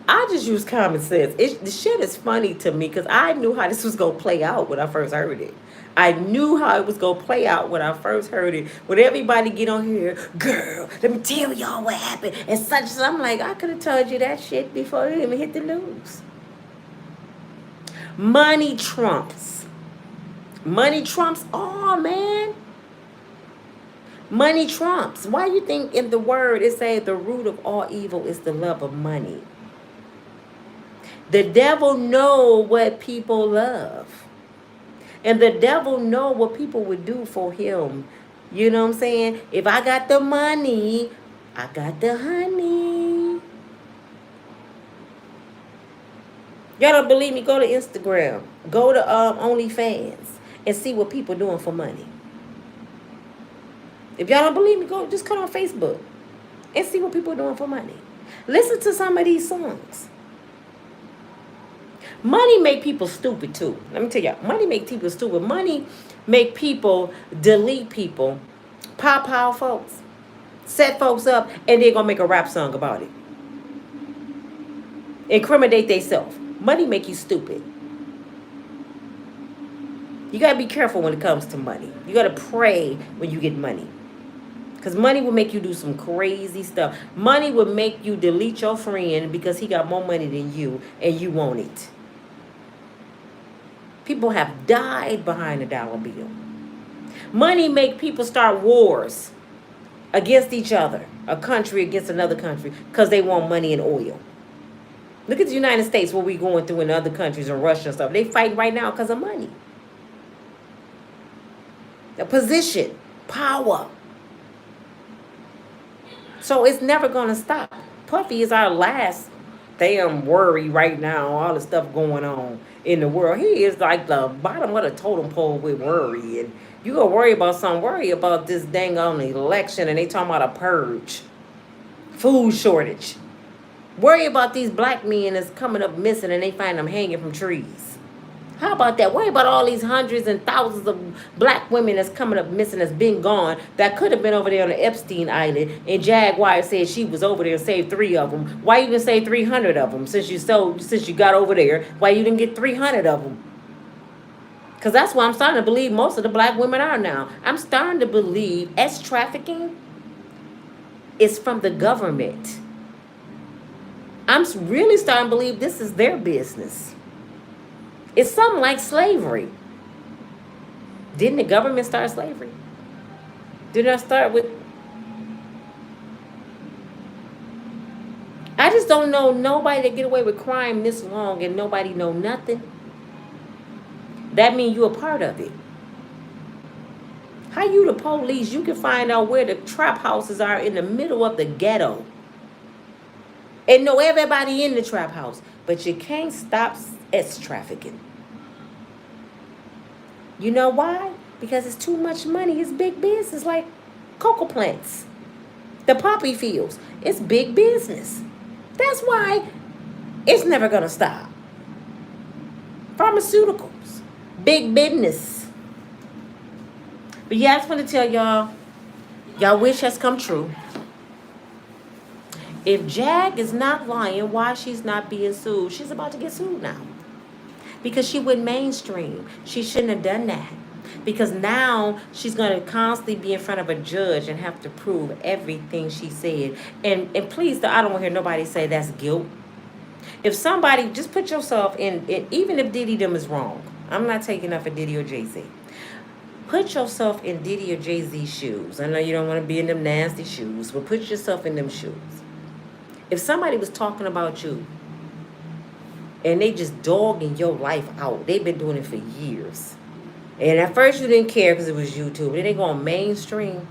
S1: I just use common sense. The shit is funny to me because I knew how this was going to play out when I first heard it. I knew how it was going to play out when I first heard it. When everybody get on here, girl, let me tell y'all what happened. And such. I'm like, I could have told you that shit before it even hit the news. Money trumps. Money trumps all, man. Money trumps. Why you think in the word it say the root of all evil is the love of money? The devil know what people love. And the devil know what people would do for him. You know what I'm saying? If I got the money, I got the honey. Y'all don't believe me? Go to Instagram. Go to OnlyFans and see what people doing for money. If y'all don't believe me, just come on Facebook and see what people are doing for money. Listen to some of these songs. Money make people stupid too. Let me tell y'all, money make people stupid. Money make people delete people, pop out folks, set folks up, and they're gonna make a rap song about it. Incriminate themselves. Money make you stupid. You gotta be careful when it comes to money. You gotta pray when you get money. Because money will make you do some crazy stuff. Money will make you delete your friend because he got more money than you and you want it. People have died behind a dollar bill. Money make people start wars against each other, a country against another country, because they want money and oil. Look at the United States, what we going through in other countries and Russia and stuff. They fight right now because of money. The position, power. So it's never going to stop. Puffy is our last damn worry right now, all the stuff going on in the world. He is like the bottom of the totem pole with worry. And you gonna worry about something, worry about this dang on election, and they talking about a purge, food shortage. Worry about these black men that's coming up missing and they find them hanging from trees. How about that? Worry about all these hundreds and thousands of black women that's coming up missing, that's been gone, that could have been over there on the Epstein Island, and Jaguar said she was over there and saved 3 of them. Why you didn't say 300 of them since you got over there? Why you didn't get 300 of them? Because that's what I'm starting to believe most of the black women are now. I'm starting to believe trafficking is from the government. I'm really starting to believe this is their business. It's something like slavery. Didn't the government start slavery? Didn't I start with... I just don't know nobody that get away with crime this long and nobody know nothing. That means you're a part of it. How you the police? You can find out where the trap houses are in the middle of the ghetto. And know everybody in the trap house. But you can't stop trafficking. You know why? Because it's too much money. It's big business, like cocoa plants, the poppy fields. It's big business. That's why it's never going to stop. Pharmaceuticals, big business. But yeah, I just want to tell y'all, y'all wish has come true. If Jag is not lying, why she's not being sued? She's about to get sued now. Because she went mainstream. She shouldn't have done that. Because now she's going to constantly be in front of a judge and have to prove everything she said. And please, I don't want to hear nobody say that's guilt. If somebody, just put yourself in, even if Diddy them is wrong. I'm not taking up for Diddy or Jay Z. Put yourself in Diddy or Jay Z's shoes. I know you don't want to be in them nasty shoes, but put yourself in them shoes. If somebody was talking about you and they just dogging your life out, they've been doing it for years. And at first you didn't care because it was YouTube. Then they go on mainstream.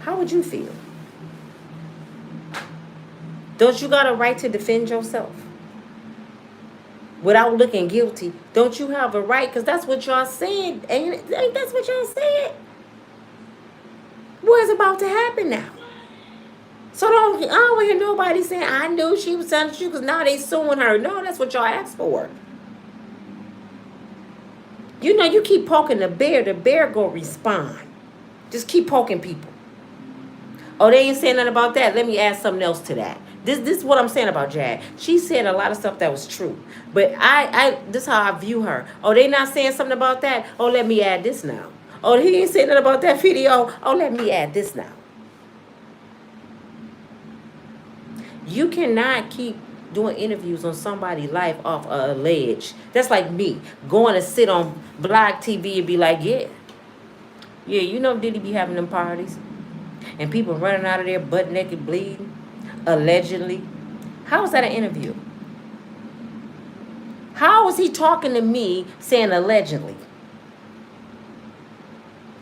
S1: How would you feel? Don't you got a right to defend yourself? Without looking guilty. Don't you have a right? Because that's what y'all said. Ain't that's what y'all said? What's about to happen now? So I don't hear nobody saying, I knew she was telling the truth because now they suing her. No, that's what y'all asked for. You know, you keep poking the bear gonna respond. Just keep poking people. Oh, they ain't saying nothing about that. Let me add something else to that. This is what I'm saying about Jag. She said a lot of stuff that was true. But this is how I view her. Oh, they not saying something about that? Oh, let me add this now. Oh, he ain't saying nothing about that video. Oh, let me add this now. You cannot keep doing interviews on somebody's life off alleged. That's like me going to sit on Blog TV and be like, yeah, you know Diddy be having them parties and people running out of there butt naked bleeding, allegedly. How is that an interview? How is he talking to me saying allegedly?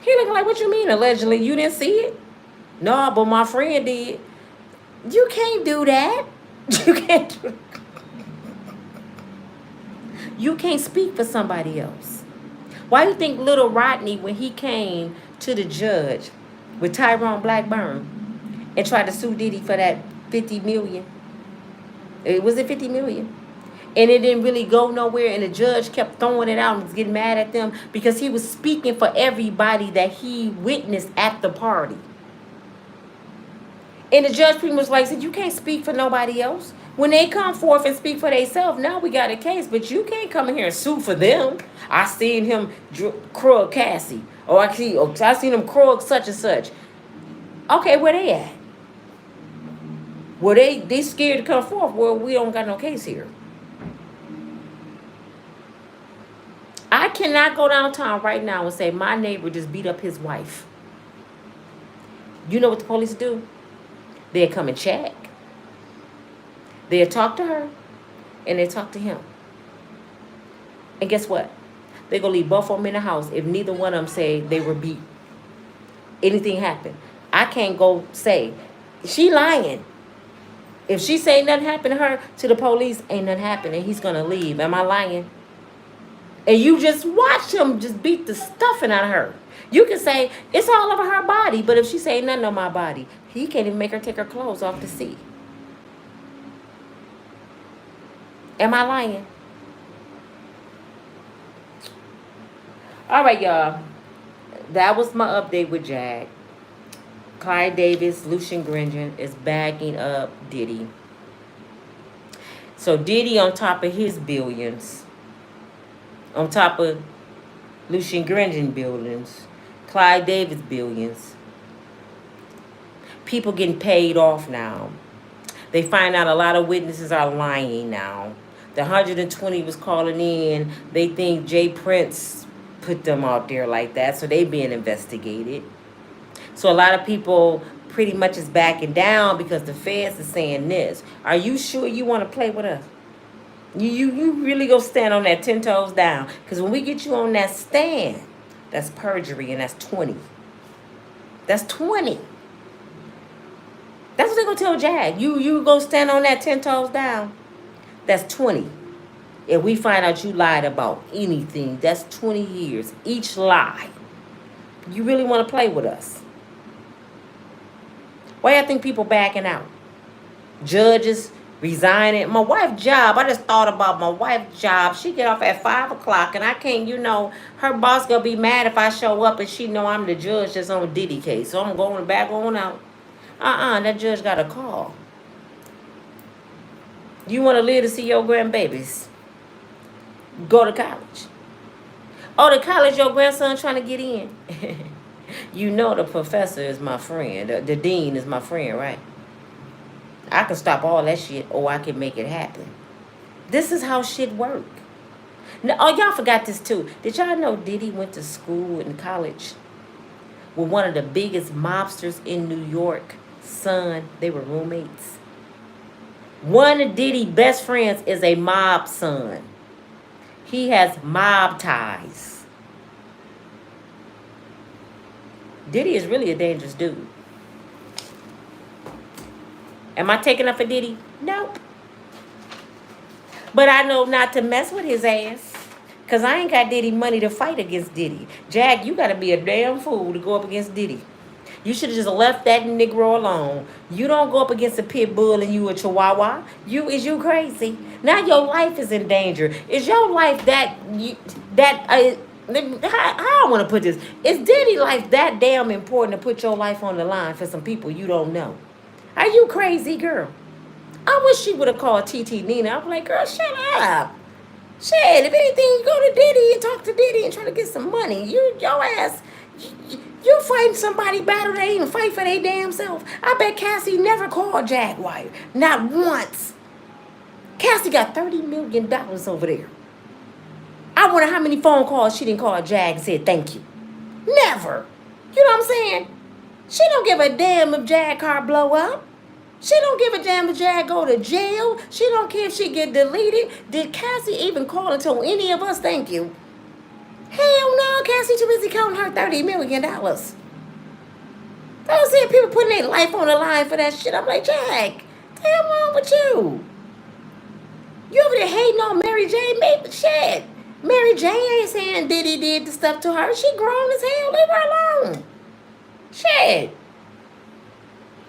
S1: He looking like, what you mean allegedly? You didn't see it? No, but my friend did. You can't do that. You can't do You can't speak for somebody else. Why do you think little Rodney, when he came to the judge with Tyrone Blackburn and tried to sue Diddy for that 50 million? Was it 50 million? And it didn't really go nowhere, and the judge kept throwing it out and was getting mad at them because he was speaking for everybody that he witnessed at the party. And the judge pretty much said, you can't speak for nobody else. When they come forth and speak for themselves, now we got a case, but you can't come in here and sue for them. I seen him Krug Cassie, or I seen him Krug such and such. Okay, where they at? Well, they scared to come forth. Well, we don't got no case here. I cannot go downtown right now and say my neighbor just beat up his wife. You know what the police do? They'll come and check. They'll talk to her, and they talk to him. And guess what? They're going to leave both of them in the house if neither one of them say they were beat. Anything happened. I can't go say, she lying. If she say nothing happened to her, to the police, ain't nothing happened, and he's going to leave. Am I lying? And you just watch him just beat the stuffing out of her. You can say, it's all over her body, but if she say nothing on my body, he can't even make her take her clothes off to see. Am I lying? All right, y'all. That was my update with Jag. Clyde Davis, Lucian Gringen is backing up Diddy. So Diddy on top of his billions, on top of Lucian Gringen billions, Clyde Davis billions. People getting paid off now. They find out a lot of witnesses are lying now. The 120 was calling in. They think Jay Prince put them out there like that, so they being investigated. So a lot of people pretty much is backing down because the feds is saying this. Are you sure you want to play with us? You really go stand on that 10 toes down. Because when we get you on that stand, that's perjury, and that's 20. That's 20. That's what they're going to tell Jag. You go stand on that 10 toes down. That's 20. If we find out you lied about anything, that's 20 years. Each lie. You really want to play with us? Why do you think people backing out? Judges Resigning. My wife's job. I just thought about my wife's job. She get off at 5 o'clock, and I can't. Her boss gonna be mad if I show up and she know I'm the judge that's on Diddy case. So I'm going back on out. That judge got a call. You want to live to see your grandbabies? Go to college. Oh, the college your grandson trying to get in. The professor is my friend. The dean is my friend, right? I can stop all that shit, or I can make it happen. This is how shit work. Now, y'all forgot this too. Did y'all know Diddy went to school in college with one of the biggest mobsters in New York? Son, they were roommates. One of Diddy's best friends is a mob son. He has mob ties. Diddy is really a dangerous dude. Am I taking up for Diddy? Nope. But I know not to mess with his ass. Because I ain't got Diddy money to fight against Diddy. Jag, you got to be a damn fool to go up against Diddy. You should have just left that Negro alone. You don't go up against a pit bull and you a chihuahua. Is you crazy? Now your life is in danger. Is your life how I want to put this? Is Diddy life that damn important to put your life on the line for some people you don't know? Are you crazy, girl? I wish she would have called TT Nina. I'm like, girl, shut up. Shit, if anything, you go to Diddy and talk to Diddy and try to get some money. Your ass, you fighting somebody battle they ain't even fight for their damn self. I bet Cassie never called Jaguar. Not once. Cassie got $30 million over there. I wonder how many phone calls she didn't call Jag and said thank you. Never. You know what I'm saying? She don't give a damn if Jag car blow up. She don't give a damn if Jag go to jail. She don't care if she get deleted. Did Cassie even call and tell any of us thank you? Hell no, Cassie too busy counting her $30 million. I was seeing people putting their life on the line for that shit. I'm like, Jag, the hell wrong with you? You over there hating on Mary J? Maybe shit. Mary J ain't saying Diddy did the stuff to her. She grown as hell. Leave her alone. Shit.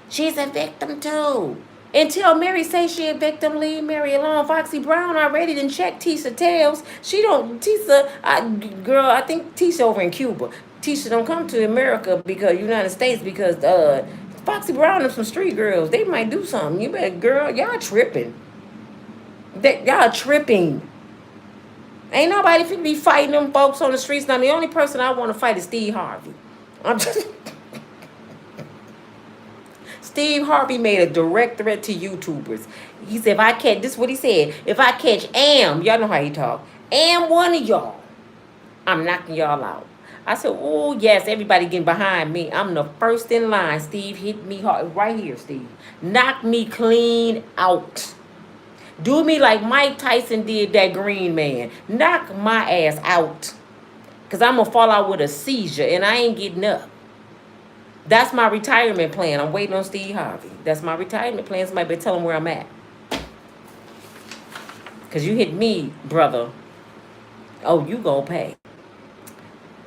S1: She's a victim too. Until Mary say she a victim, leave Mary alone. Foxy Brown already done checked Tisha tails. She don't, girl, I think Tisha over in Cuba. Tisha don't come to America because United States because Foxy Brown and some street girls, they might do something. You better, girl, y'all tripping. Y'all tripping. Ain't nobody finna be fighting them folks on the streets. Now, the only person I want to fight is Steve Harvey. I'm just... Steve Harvey made a direct threat to YouTubers. He said, if I catch, this is what he said, if I catch y'all know how he talk, one of y'all, I'm knocking y'all out. I said, oh, yes, everybody getting behind me. I'm the first in line. Steve hit me hard. Right here, Steve. Knock me clean out. Do me like Mike Tyson did that Green Man. Knock my ass out. Because I'm going to fall out with a seizure, and I ain't getting up. That's my retirement plan. I'm waiting on Steve Harvey. That's my retirement plan. Somebody better tell him where I'm at. Because you hit me, brother. Oh, you gonna pay.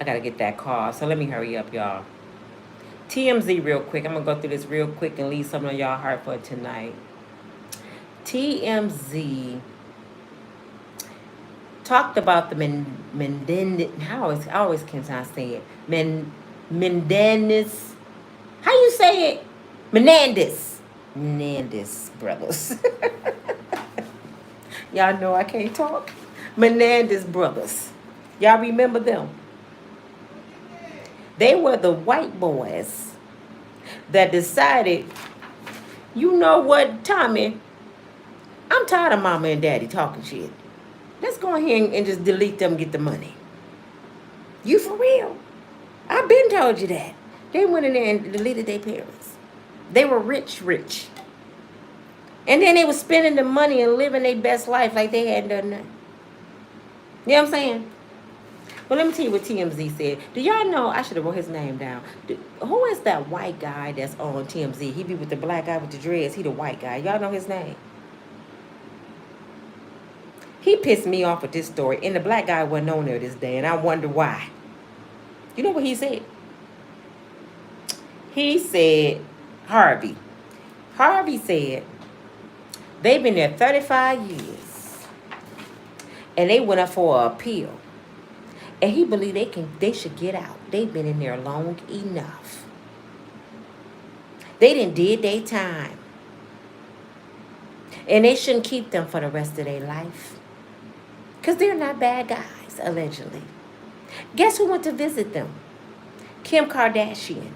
S1: I got to get that car. So let me hurry up, y'all. TMZ real quick. I'm going to go through this real quick and leave something on y'all heart for tonight. TMZ talked about the Menendez. I always can't say it. Menendez. How you say it? Menendez Brothers. Y'all know I can't talk. Menendez Brothers. Y'all remember them? They were the white boys that decided, you know what, Tommy? I'm tired of mama and daddy talking shit. Let's go ahead and just delete them and get the money. You for real? I've been told you that. They went in there and deleted their parents. They were rich. And then they were spending the money and living their best life like they hadn't done nothing. You know what I'm saying? But let me tell you what TMZ said. Do y'all know, I should have wrote his name down. Who is that white guy that's on TMZ? He be with the black guy with the dreads. He the white guy. Y'all know his name? He pissed me off with this story. And the black guy wasn't on there this day. And I wonder why. You know what he said? He said, Harvey said, They've been there 35 years. And they went up for an appeal. And he believed they should get out. They've been in there long enough. They done did their time. And they shouldn't keep them for the rest of their life. Because they're not bad guys, allegedly. Guess who went to visit them? Kim Kardashian.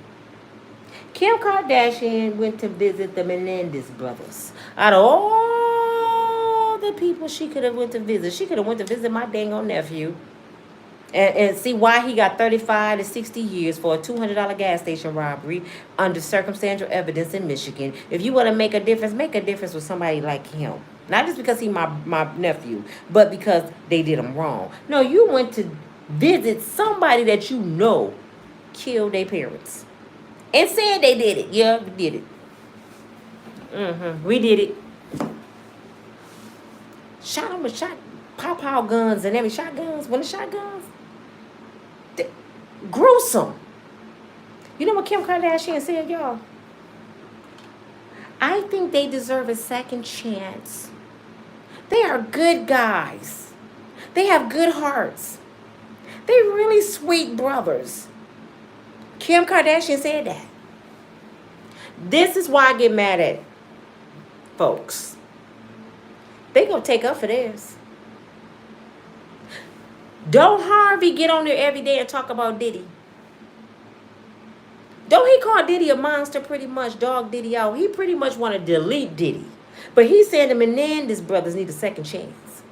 S1: Kim Kardashian went to visit the Menendez brothers. Out of all the people she could have went to visit, she could have went to visit my dang old nephew. And see why he got 35 to 60 years for a $200 gas station robbery under circumstantial evidence in Michigan. If you want to make a difference with somebody like him. Not just because he's my nephew, but because they did him wrong. No, you went to visit somebody that you know killed their parents. And said they did it. Yeah, we did it. We did it. Shot them with pow guns and every shotguns. When the shotguns, gruesome. You know what Kim Kardashian said, y'all? I think they deserve a second chance. They are good guys. They have good hearts. They're really sweet brothers. Kim Kardashian said that. This is why I get mad at folks. They gonna take up for theirs. Don't Harvey get on there every day and talk about Diddy? Don't he call Diddy a monster pretty much, dog Diddy out? He pretty much want to delete Diddy. But he's saying the Menendez brothers need a second chance.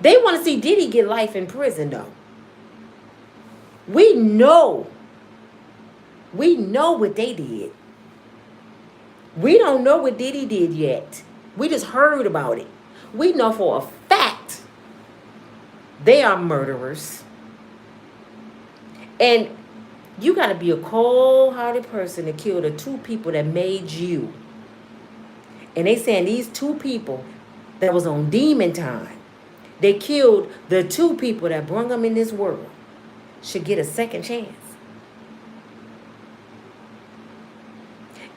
S1: They want to see Diddy get life in prison, though. We know what they did. We don't know what Diddy did yet. We just heard about it. We know for a fact they are murderers. And you got to be a cold-hearted person to kill the two people that made you. And they saying these two people that was on demon time, they killed the two people that brung them in this world, should get a second chance.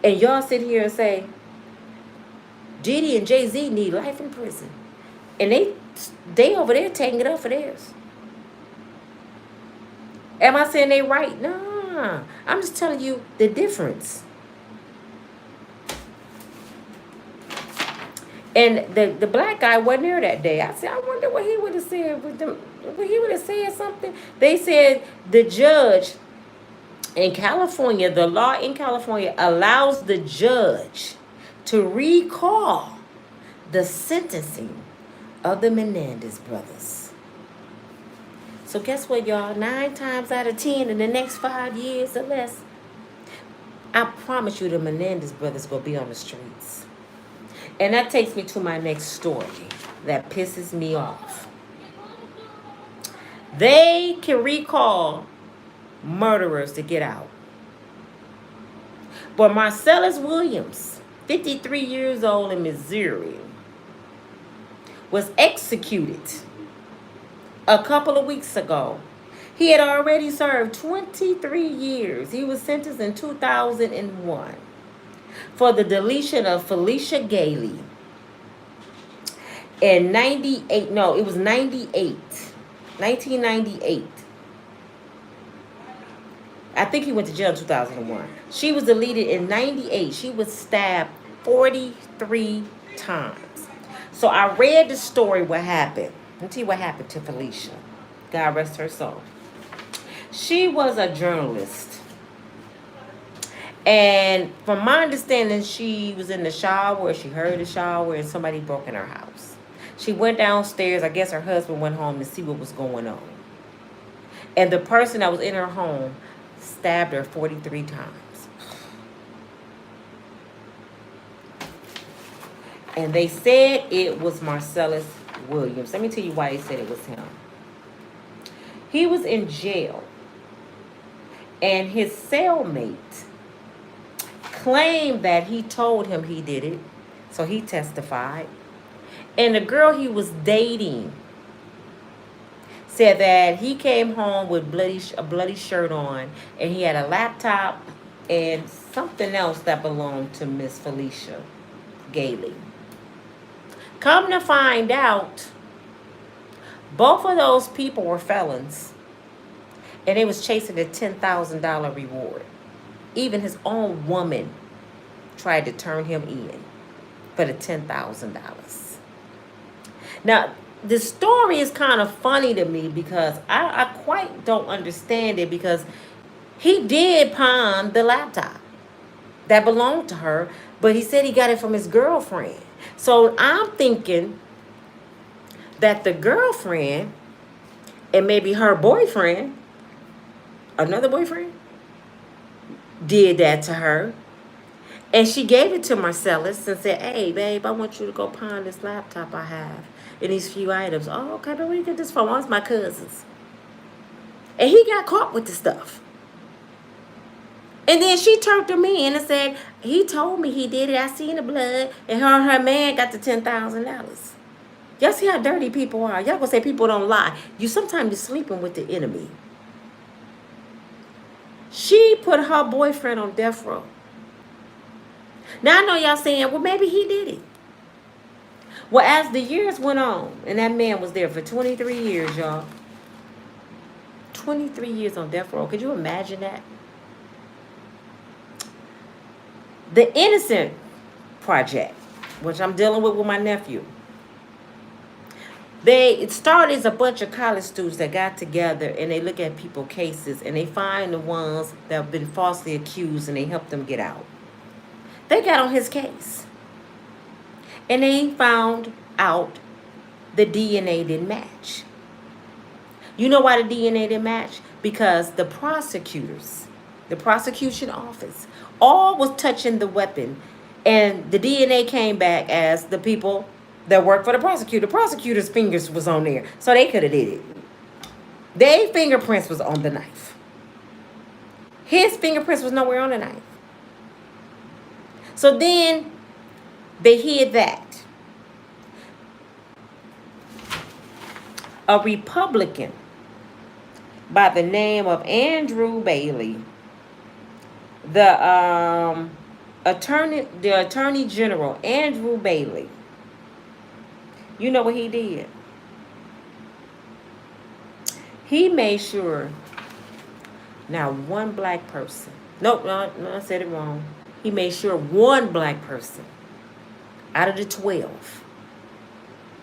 S1: And y'all sit here and say, Diddy and Jay Z need life in prison. And they over there taking it up for theirs. Am I saying they right? Nah. I'm just telling you the difference. And the black guy wasn't there that day. I said, I wonder what he would have said with them. What he would have said something. They said the judge in California, the law in California allows the judge to recall the sentencing of the Menendez brothers. So guess what, y'all? 9 times out of 10 in the next 5 years or less, I promise you the Menendez brothers will be on the streets. And that takes me to my next story that pisses me off. They can recall murderers to get out. But Marcelus Williams, 53 years old in Missouri, was executed a couple of weeks ago. He had already served 23 years. He was sentenced in 2001 for the deletion of Felicia Gailey in 1998. I think he went to jail in 2001. She was deleted in 98. She was stabbed 43 times. So I read the story, what happened. Let me tell you what happened to Felicia. God rest her soul. She was a journalist. And from my understanding, she was in the shower. She heard the shower and somebody broke in her house. She went downstairs. I guess her husband went home to see what was going on. And the person that was in her home stabbed her 43 times. And they said it was Marcelus Williams. Let me tell you why they said it was him. He was in jail. And his cellmate claimed that he told him he did it. So he testified. And the girl he was dating said that he came home with a bloody shirt on. And he had a laptop and something else that belonged to Miss Felicia gaily. Come to find out, both of those people were felons, and they was chasing a $10,000 reward. Even his own woman tried to turn him in for the $10,000. Now, the story is kind of funny to me because I quite don't understand it, because he did pawn the laptop that belonged to her, but he said he got it from his girlfriend. So I'm thinking that the girlfriend and maybe her boyfriend, another boyfriend, did that to her. And she gave it to Marcelus and said, hey, babe, I want you to go pawn this laptop I have and these few items. Oh, okay, but where you get this from? Oh, it's my cousin's. And he got caught with the stuff. And then she turned to me and said, he told me he did it. I seen the blood. And her man got the $10,000. Y'all see how dirty people are. Y'all gonna say people don't lie. You sometimes you're sleeping with the enemy. She put her boyfriend on death row. Now I know y'all saying, well, maybe he did it. Well, as the years went on, and that man was there for 23 years, y'all. 23 years on death row. Could you imagine that? The Innocent Project, which I'm dealing with my nephew. It started as a bunch of college students that got together and they look at people's cases and they find the ones that have been falsely accused and they help them get out. They got on his case. And they found out the DNA didn't match. You know why the DNA didn't match? Because the prosecutors, the prosecution office, all was touching the weapon. And the DNA came back as the people that worked for the prosecutor. The prosecutor's fingers was on there. So they could have did it. Their fingerprints was on the knife. His fingerprints was nowhere on the knife. So then they hid that. A Republican by the name of Andrew Bailey, the Attorney General, Andrew Bailey, you know what he did? He made sure now one black person, no, I said it wrong. He made sure one black person out of the 12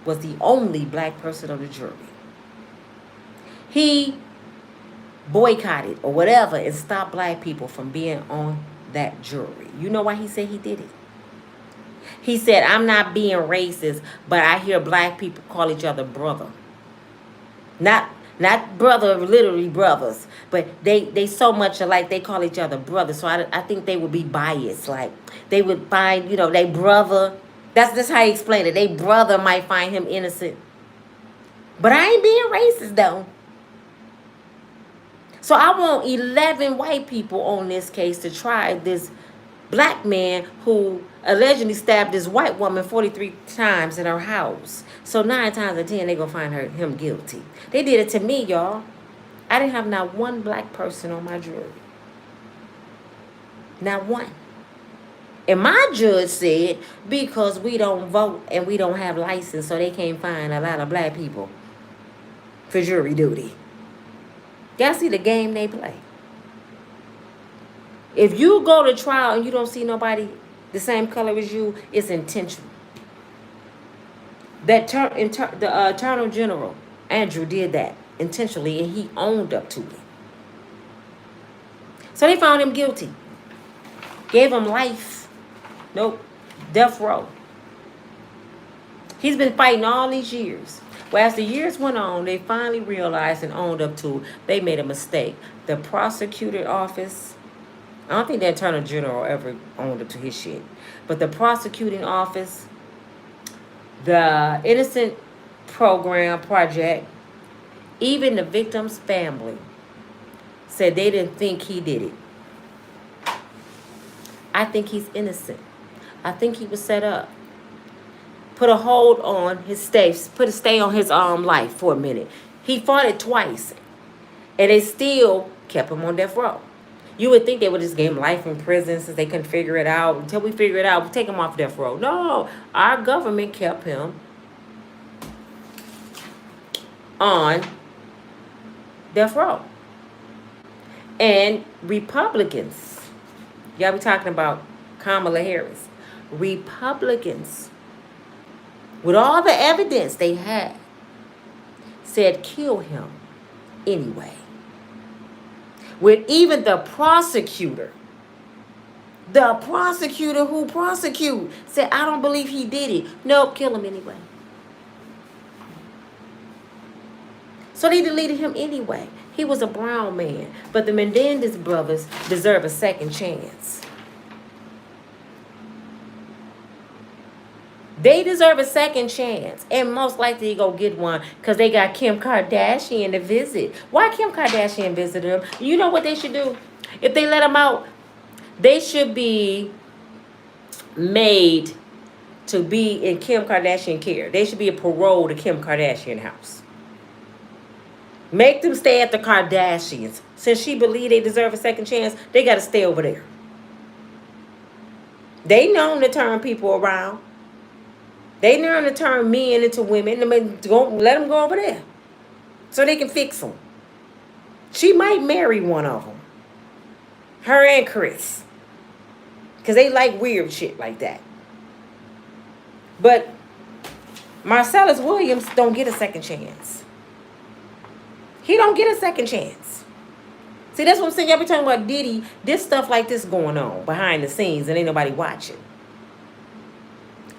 S1: was the only black person on the jury. He boycotted or whatever and stopped black people from being on that jury. You know why he said he did it? He said, I'm not being racist, but I hear black people call each other brother. Not brother, literally brothers, but they so much alike, they call each other brothers. So I think they would be biased. Like, they would find, they brother. That's how he explained it. They brother might find him innocent. But I ain't being racist, though. So I want 11 white people on this case to try this black man who allegedly stabbed this white woman 43 times in her house. So 9 times out of 10, they're going to find him guilty. They did it to me, y'all. I didn't have not one black person on my jury. Not one. And my judge said, because we don't vote and we don't have license, so they can't find a lot of black people for jury duty. Y'all see the game they play? If you go to trial and you don't see nobody the same color as you, it's intentional. The Attorney General, Andrew, did that intentionally, and he owned up to it. So they found him guilty. Gave him life. Nope. Death row. He's been fighting all these years. Well, as the years went on, they finally realized and owned up to they made a mistake. The prosecutor office, I don't think the Attorney General ever owned up to his shit. But the prosecuting office, the Innocent Project, even the victim's family said they didn't think he did it. I think he's innocent. I think he was set up. Put a hold on his stay, put a stay on his life for a minute. He fought it twice, and they still kept him on death row. You would think they would just give him life in prison since they couldn't figure it out. Until we figure it out, we'll take him off death row. No, our government kept him on death row. And Republicans, y'all be talking about Kamala Harris. Republicans, with all the evidence they had, said kill him anyway. With even the prosecutor who prosecute said, I don't believe he did it. Nope, kill him anyway. So they deleted him anyway. He was a brown man. But the Menendez brothers deserve a second chance. They deserve a second chance. And most likely go get one because they got Kim Kardashian to visit. Why Kim Kardashian visited them? You know what they should do? If they let them out, they should be made to be in Kim Kardashian care. They should be a parole to Kim Kardashian house. Make them stay at the Kardashians. Since she believe they deserve a second chance, they got to stay over there. They known to turn people around. They known to turn men into women. Let them go over there so they can fix them. She might marry one of them. Her and Chris. Because they like weird shit like that. But Marcelus Williams don't get a second chance. He don't get a second chance. See, that's what I'm saying. Y'all be talking about Diddy. This stuff like this going on behind the scenes and ain't nobody watching.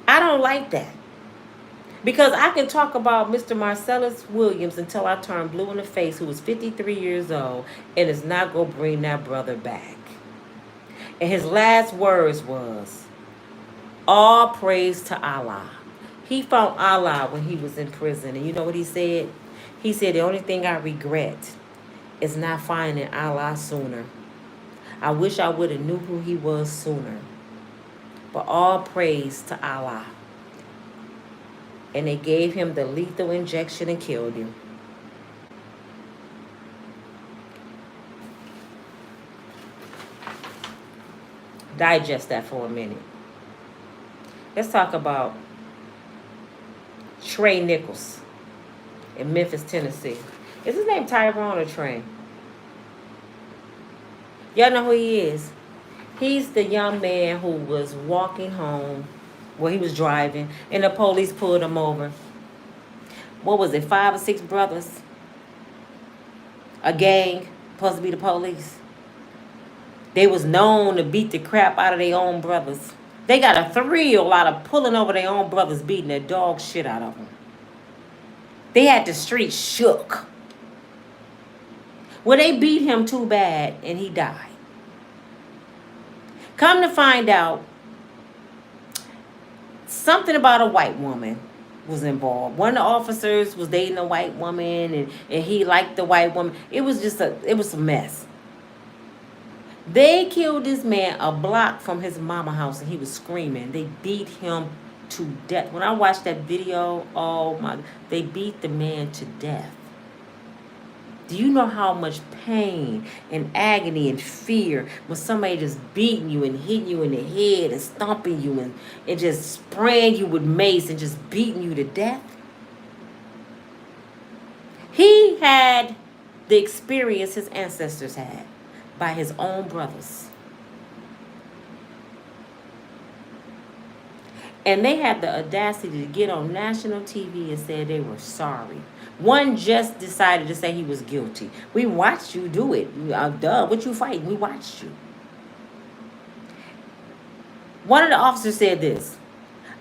S1: I don't like that. Because I can talk about Mr. Marcelus Williams until I turn blue in the face, who was 53 years old, and is not going to bring that brother back. And his last words was, all praise to Allah. He found Allah when he was in prison. And you know what he said? He said, the only thing I regret is not finding Allah sooner. I wish I would have knew who he was sooner. But all praise to Allah. And they gave him the lethal injection and killed him. Digest that for a minute. Let's talk about Tyre Nichols in Memphis, Tennessee. Is his name Tyrone or Trey? Y'all know who he is. He's the young man who was walking home. Well, he was driving, and the police pulled him over. What was it, 5 or 6 brothers? A gang, supposed to be the police. They was known to beat the crap out of their own brothers. They got a thrill out of pulling over their own brothers, beating the dog shit out of them. They had the street shook. Well, they beat him too bad, and he died. Come to find out, something about a white woman was involved. One of the officers was dating a white woman, and he liked the white woman. It was a mess. They killed this man a block from his mama house, and he was screaming. They beat him to death. When I watched that video, oh my, they beat the man to death. Do you know how much pain and agony and fear when somebody just beating you and hitting you in the head and stomping you and just spraying you with mace and just beating you to death? He had the experience his ancestors had by his own brothers. And they had the audacity to get on national TV and say they were sorry. One just decided to say he was guilty. We watched you do it. Duh, what you fighting? We watched you. One of the officers said this: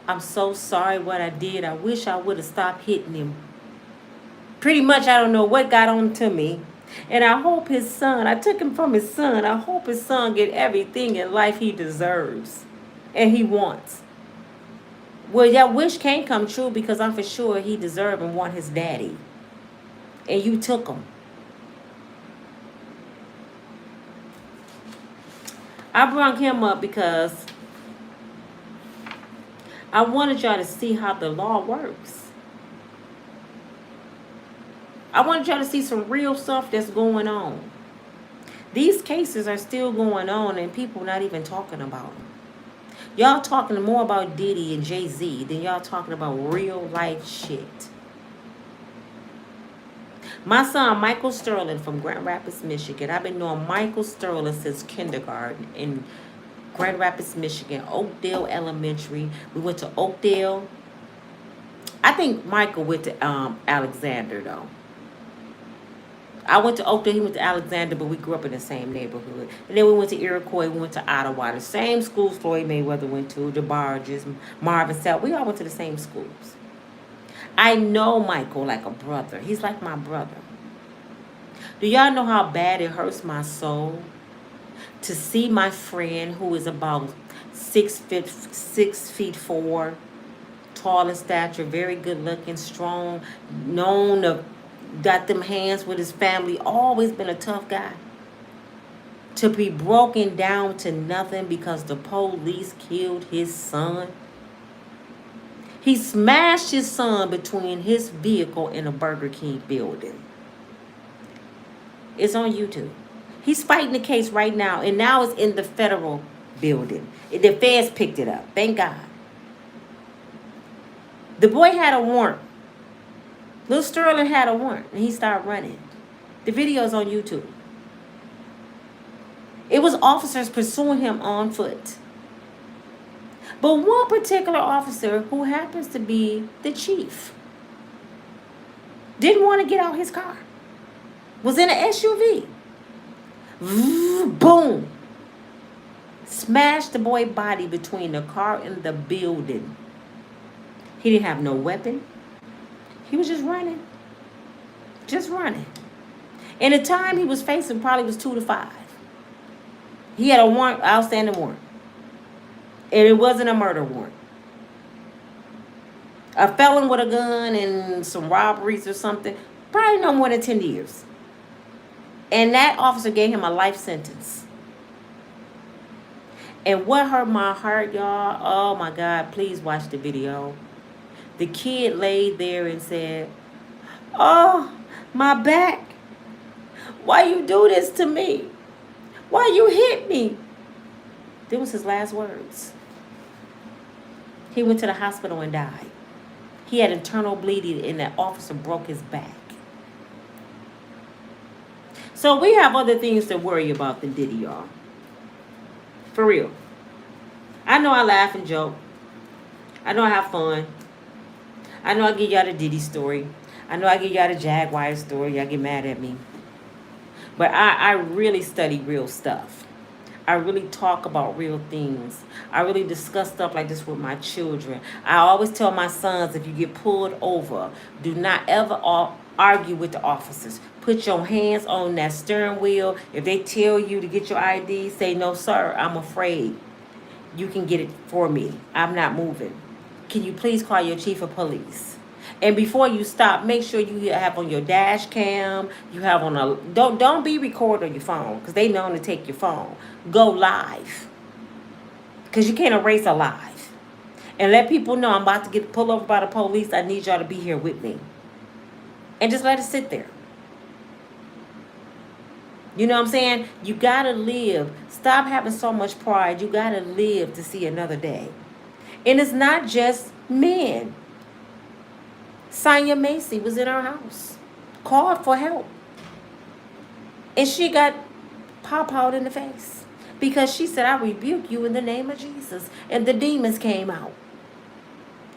S1: I'm so sorry what I did. I wish I would have stopped hitting him. Pretty much, I don't know what got on to me. And I hope his son, I took him from his son. I hope his son get everything in life he deserves and he wants. Well, that wish can't come true because I'm for sure he deserve and want his daddy. And you took him. I brought him up because I wanted y'all to see how the law works. I wanted y'all to see some real stuff that's going on. These cases are still going on and people not even talking about them. Y'all talking more about Diddy and Jay Z than y'all talking about real life shit. My son, Michael Sterling from Grand Rapids, Michigan. I've been knowing Michael Sterling since kindergarten in Grand Rapids, Michigan, Oakdale Elementary. We went to Oakdale. I think Michael went to Alexander, though. I went to Oakdale, he went to Alexander, but we grew up in the same neighborhood. And then we went to Iroquois, we went to Ottawa. The same schools Floyd Mayweather went to, the Barges, Marvin South. We all went to the same schools. I know Michael like a brother. He's like my brother. Do y'all know how bad it hurts my soul to see my friend who is about 6'4", tall in stature, very good looking, strong, known to got them hands with his family, always been a tough guy, to be broken down to nothing because the police killed his son? He smashed his son between his vehicle and a Burger King building. It's on YouTube. He's fighting the case right now, and now it's in the federal building. The feds picked it up. Thank God. The boy had a warrant. Little Sterling had a warrant, and he started running. The video's on YouTube. It was officers pursuing him on foot. But one particular officer, who happens to be the chief, didn't want to get out his car. Was in an SUV. Boom. Smashed the boy's body between the car and the building. He didn't have no weapon. He was just running. Just running. And the time he was facing probably was 2 to 5. He had a warrant, outstanding warrant. And it wasn't a murder warrant. A felon with a gun and some robberies or something, probably no more than 10 years. And that officer gave him a life sentence. And what hurt my heart, y'all, oh my God, please watch the video. The kid laid there and said, "Oh, my back. Why you do this to me? Why you hit me?" That was his last words. He went to the hospital and died. He had internal bleeding and that officer broke his back. So we have other things to worry about than Diddy, y'all. For real. I know I laugh and joke. I know I have fun. I know I give y'all the Diddy story. I know I give y'all the Jaguar story. Y'all get mad at me. But I really study real stuff. I really talk about real things. I really discuss stuff like this with my children. I always tell my sons, if you get pulled over, do not ever argue with the officers. Put your hands on that steering wheel. If they tell you to get your ID, say, "No, sir, I'm afraid. You can get it for me. I'm not moving. Can you please call your chief of police?" And before you stop, make sure you have on your dash cam. You have on a don't be recording on your phone, because they know to take your phone. Go live, because you can't erase a live. And let people know I'm about to get pulled over by the police. I need y'all to be here with me. And just let it sit there. You know what I'm saying? You gotta live. Stop having so much pride. You gotta live to see another day. And it's not just men. Sonya Macy was in her house, called for help, and she got pop-out in the face because she said, "I rebuke you in the name of Jesus," and the demons came out.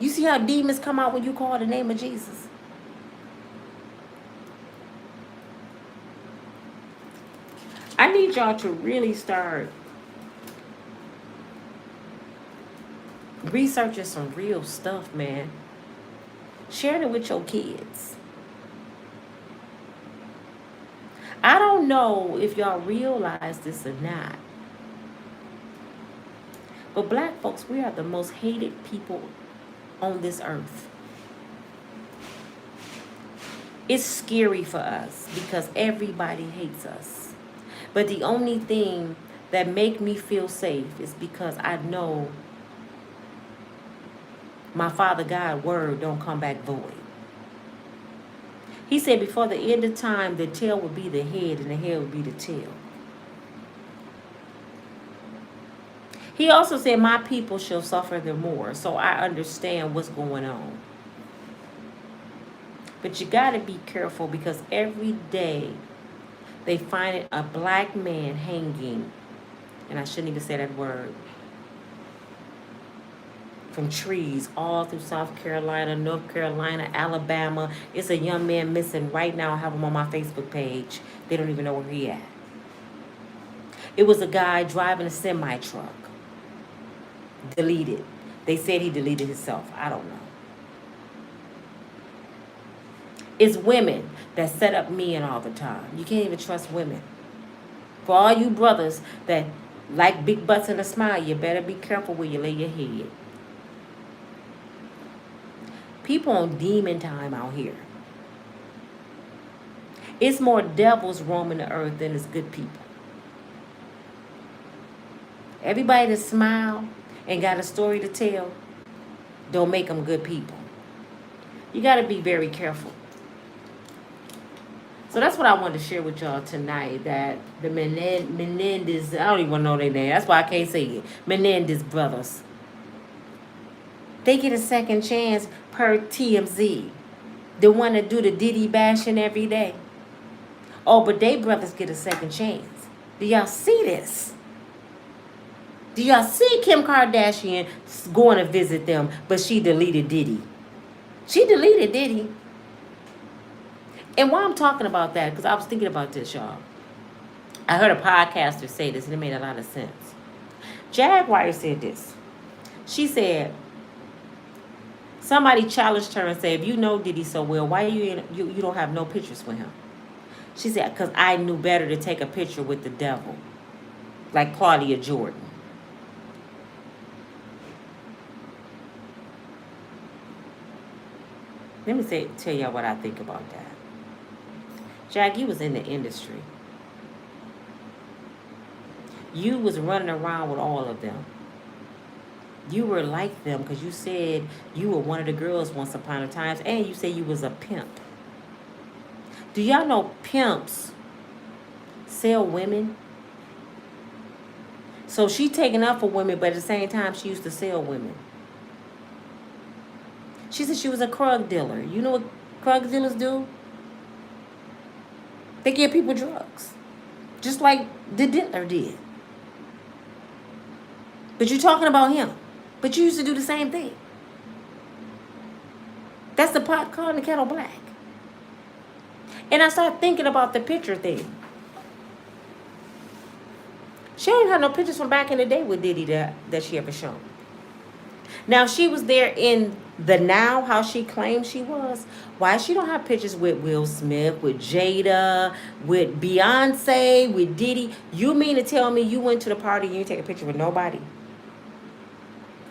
S1: You see how demons come out when you call the name of Jesus? I need y'all to really start researching some real stuff, man. Sharing it with your kids. I don't know if y'all realize this or not, but black folks, we are the most hated people on this earth. It's scary for us because everybody hates us. But the only thing that make me feel safe is because I know my Father God word don't come back void. He said before the end of time, the tail would be the head and the head would be the tail. He also said, my people shall suffer the more. So I understand what's going on. But you got to be careful, because every day they find a black man hanging, and I shouldn't even say that word, from trees all through South Carolina, North Carolina, Alabama. It's a young man missing right now. I have him on my Facebook page. They don't even know where he at. It was a guy driving a semi-truck. Deleted. They said he deleted himself. I don't know. It's women that set up men all the time. You can't even trust women. For all you brothers that like big butts and a smile, you better be careful where you lay your head. People on demon time out here. It's more devils roaming the earth than it's good people. Everybody that smile and got a story to tell don't make them good people. You got to be very careful. So that's what I wanted to share with y'all tonight, that the Menendez, I don't even know their name. That's why I can't say it. Menendez Brothers. They get a second chance per TMZ. The one that do the Diddy bashing every day. Oh, but they brothers get a second chance. Do y'all see this? Do y'all see Kim Kardashian going to visit them, but she deleted Diddy? She deleted Diddy. And why I'm talking about that, because I was thinking about this, y'all. I heard a podcaster say this, and it made a lot of sense. Jaguar said this. She said, somebody challenged her and said, if you know Diddy so well, why you don't have no pictures with him? She said, because I knew better to take a picture with the devil, like Claudia Jordan. Let me tell y'all what I think about that. Jack, you was in the industry. You was running around with all of them. You were like them because you said you were one of the girls once upon a time, and you said you was a pimp. Do y'all know pimps sell women? So she taking up for women, but at the same time she used to sell women. She said she was a drug dealer. You know what drug dealers do? They give people drugs. Just like the dealer did. But you're talking about him. But you used to do the same thing. That's the pot calling the kettle black. And I started thinking about the picture thing. She ain't had no pictures from back in the day with Diddy that she ever shown. Now, she was there in the now, how she claimed she was. Why she don't have pictures with Will Smith, with Jada, with Beyonce, with Diddy? You mean to tell me you went to the party and you didn't take a picture with nobody?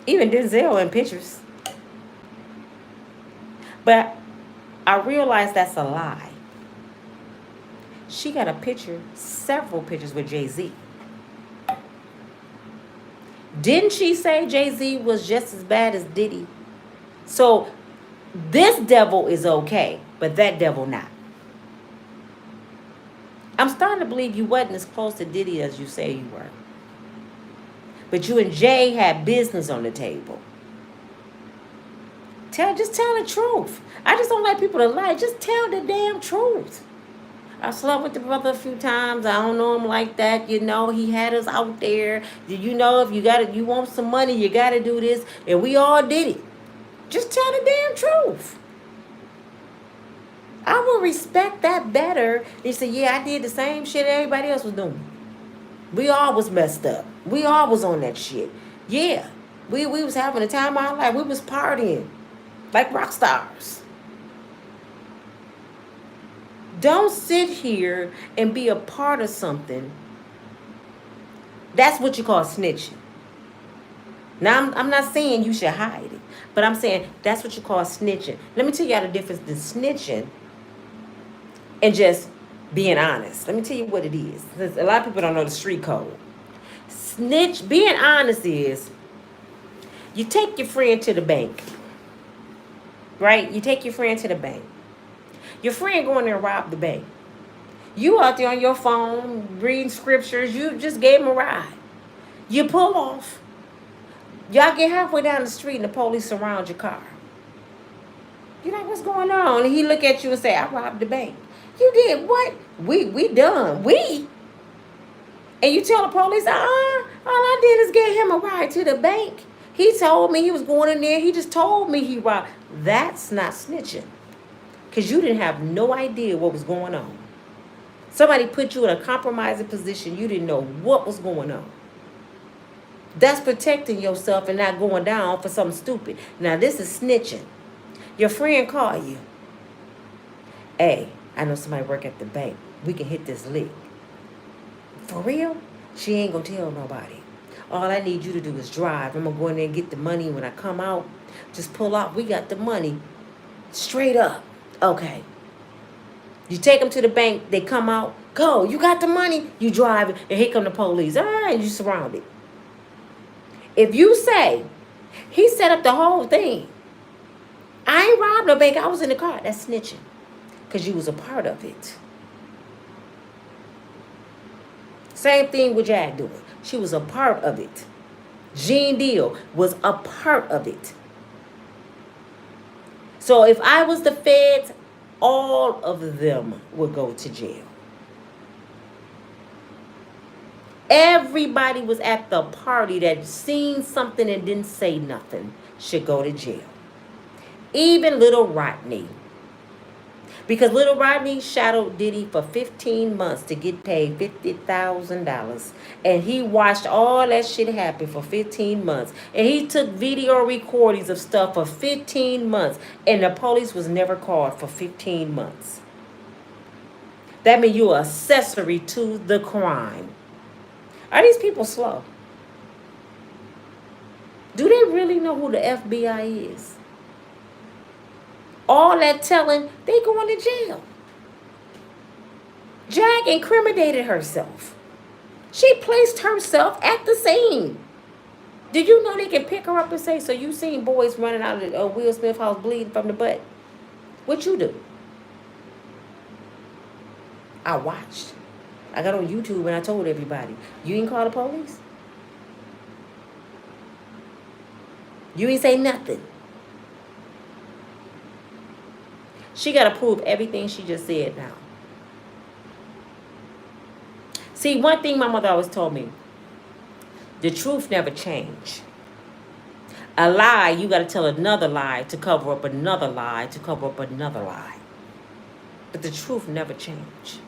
S1: Even Denzel in pictures. But I realized that's a lie. She got a picture, several pictures with Jay Z. Didn't she say Jay Z was just as bad as Diddy? So this devil is okay, but that devil not. I'm starting to believe you wasn't as close to Diddy as you say you were. But you and Jay had business on the table. Just tell the truth. I just don't like people to lie. Just tell the damn truth. I slept with the brother a few times. I don't know him like that. You know, he had us out there. You know, if you want some money, you got to do this. And we all did it. Just tell the damn truth. I will respect that better than say, yeah, I did the same shit everybody else was doing. We all was messed up. We all was on that shit. Yeah, we was having a time of our life. We was partying like rock stars. Don't sit here and be a part of something. That's what you call snitching. Now, I'm not saying you should hide it, but I'm saying that's what you call snitching. Let me tell you the difference between snitching and just being honest. Let me tell you what it is. A lot of people don't know the street code. Being honest is you take your friend to the bank, right? You take your friend to the bank. Your friend going there and rob the bank. You out there on your phone reading scriptures. You just gave him a ride. You pull off. Y'all get halfway down the street and the police surround your car. You're like, what's going on? And he look at you and say, I robbed the bank. You did what? We done. We? And you tell the police, all I did is get him a ride to the bank. He told me he was going in there. He just told me he robbed. That's not snitching. Because you didn't have no idea what was going on. Somebody put you in a compromising position. You didn't know what was going on. That's protecting yourself and not going down for something stupid. Now, this is snitching. Your friend call you. Hey, I know somebody work at the bank. We can hit this lick. For real? She ain't gonna tell nobody. All I need you to do is drive. I'm gonna go in there and get the money. When I come out, just pull off. We got the money. Straight up. Okay. You take them to the bank. They come out. Go. You got the money. You drive. And here come the police. All right. You surrounded. If you say, he set up the whole thing. I ain't robbed no bank. I was in the car. That's snitching. Because you was a part of it. Same thing with Jag doing. She was a part of it. Gene Deal was a part of it. So if I was the feds, all of them would go to jail. Everybody was at the party that seen something and didn't say nothing should go to jail. Even little Rodney. Because little Rodney shadowed Diddy for 15 months to get paid $50,000. And he watched all that shit happen for 15 months. And he took video recordings of stuff for 15 months. And the police was never called for 15 months. That means you're accessory to the crime. Are these people slow? Do they really know who the FBI is? All that telling, they going to jail. Jag incriminated herself. She placed herself at the scene. Did you know they can pick her up and say, so you seen boys running out of the Will Smith house bleeding from the butt? What you do? I watched. I got on YouTube and I told everybody, you ain't call the police? You ain't say nothing. She got to prove everything she just said now. See, one thing my mother always told me, the truth never change. A lie, you got to tell another lie to cover up another lie to cover up another lie. But the truth never change.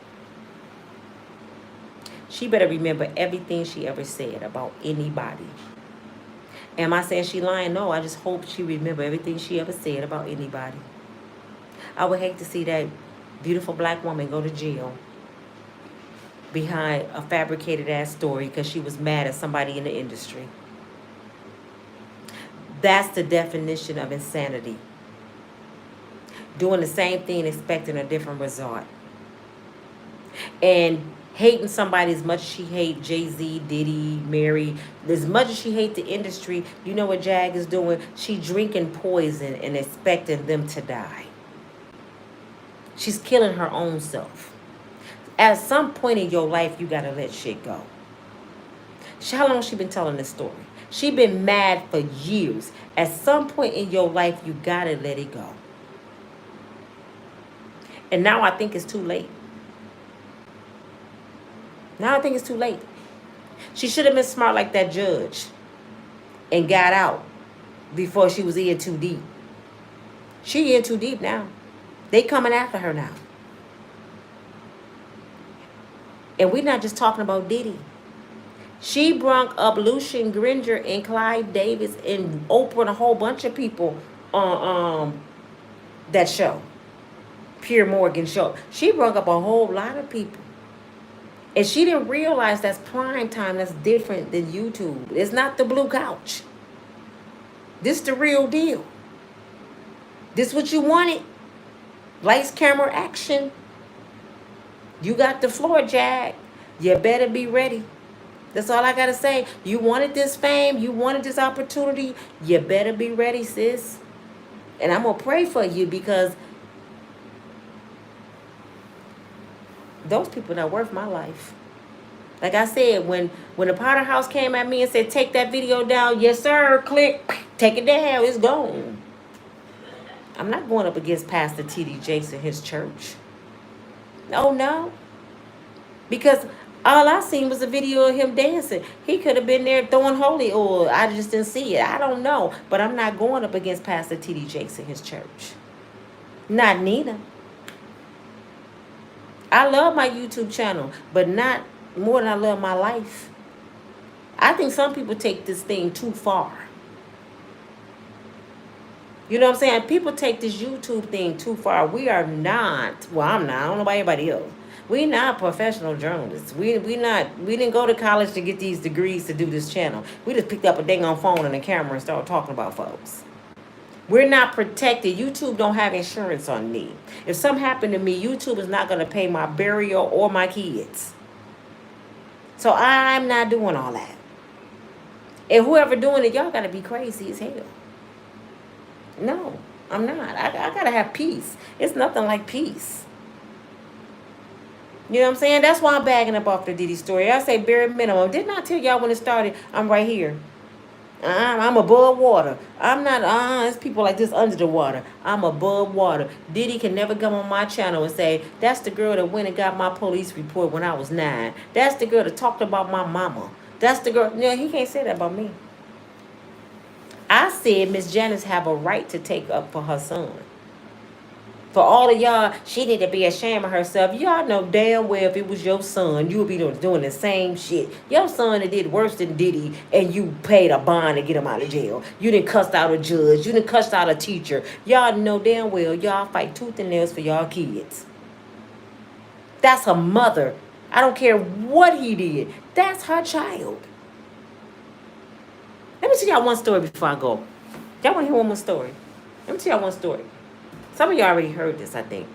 S1: She better remember everything she ever said about anybody. Am I saying she lying? No, I just hope she remember everything she ever said about anybody. I would hate to see that beautiful black woman go to jail behind a fabricated ass story because she was mad at somebody in the industry. That's the definition of insanity. Doing the same thing, expecting a different result. And hating somebody as much as she hate Jay Z, Diddy, Mary, as much as she hate the industry, you know what Jag is doing? She drinking poison and expecting them to die. She's killing her own self. At some point in your life, you got to let shit go. How long has she been telling this story? She been mad for years. At some point in your life, you got to let it go. And now I think it's too late. Now I think it's too late. She should have been smart like that judge and got out before she was in too deep. She in too deep now. They coming after her now. And we're not just talking about Diddy. She brung up Lucian Granger and Clyde Davis and Oprah and a whole bunch of people on that show. Pierre Morgan show. She brung up a whole lot of people. And she didn't realize that's prime time. That's different than YouTube. It's not the blue couch. This the real deal. This what you wanted. Lights, camera, action. You got the floor, Jag. You better be ready. That's all I got to say. You wanted this fame. You wanted this opportunity. You better be ready, sis. And I'm going to pray for you because those people not worth my life. Like I said, when the Potter House came at me and said, take that video down, yes, sir, click, take it down, it's gone. I'm not going up against Pastor T.D. Jakes and his church. Oh, no. Because all I seen was a video of him dancing. He could have been there throwing holy oil. I just didn't see it. I don't know. But I'm not going up against Pastor T.D. Jakes and his church. Not Nina. I love my YouTube channel, but not more than I love my life. I think some people take this thing too far. You know what I'm saying? People take this YouTube thing too far. We are not, well, I'm not, I don't know about anybody else. We're not professional journalists. We didn't go to college to get these degrees to do this channel. We just picked up a dang on phone and a camera and started talking about folks. We're not protected. YouTube don't have insurance on me. If something happened to me, YouTube is not going to pay my burial or my kids. So I'm not doing all that. And whoever doing it, y'all got to be crazy as hell. No, I'm not. I got to have peace. It's nothing like peace. You know what I'm saying? That's why I'm bagging up off the Diddy story. I say bare minimum. Didn't I tell y'all when it started, I'm right here. I'm above water. I'm not, it's people like this under the water. I'm above water. Diddy can never come on my channel and say, that's the girl that went and got my police report when I was 9. That's the girl that talked about my mama. That's the girl. No, he can't say that about me. I said Miss Janice have a right to take up for her son. For all of y'all, she need to be ashamed of herself. Y'all know damn well if it was your son, you would be doing the same shit. Your son that did worse than Diddy, and you paid a bond to get him out of jail. You didn't cuss out a judge. You didn't cuss out a teacher. Y'all know damn well y'all fight tooth and nails for y'all kids. That's a mother. I don't care what he did. That's her child. Let me tell y'all one story before I go. Y'all want to hear one more story? Let me tell y'all one story. Some of you already heard this, I think.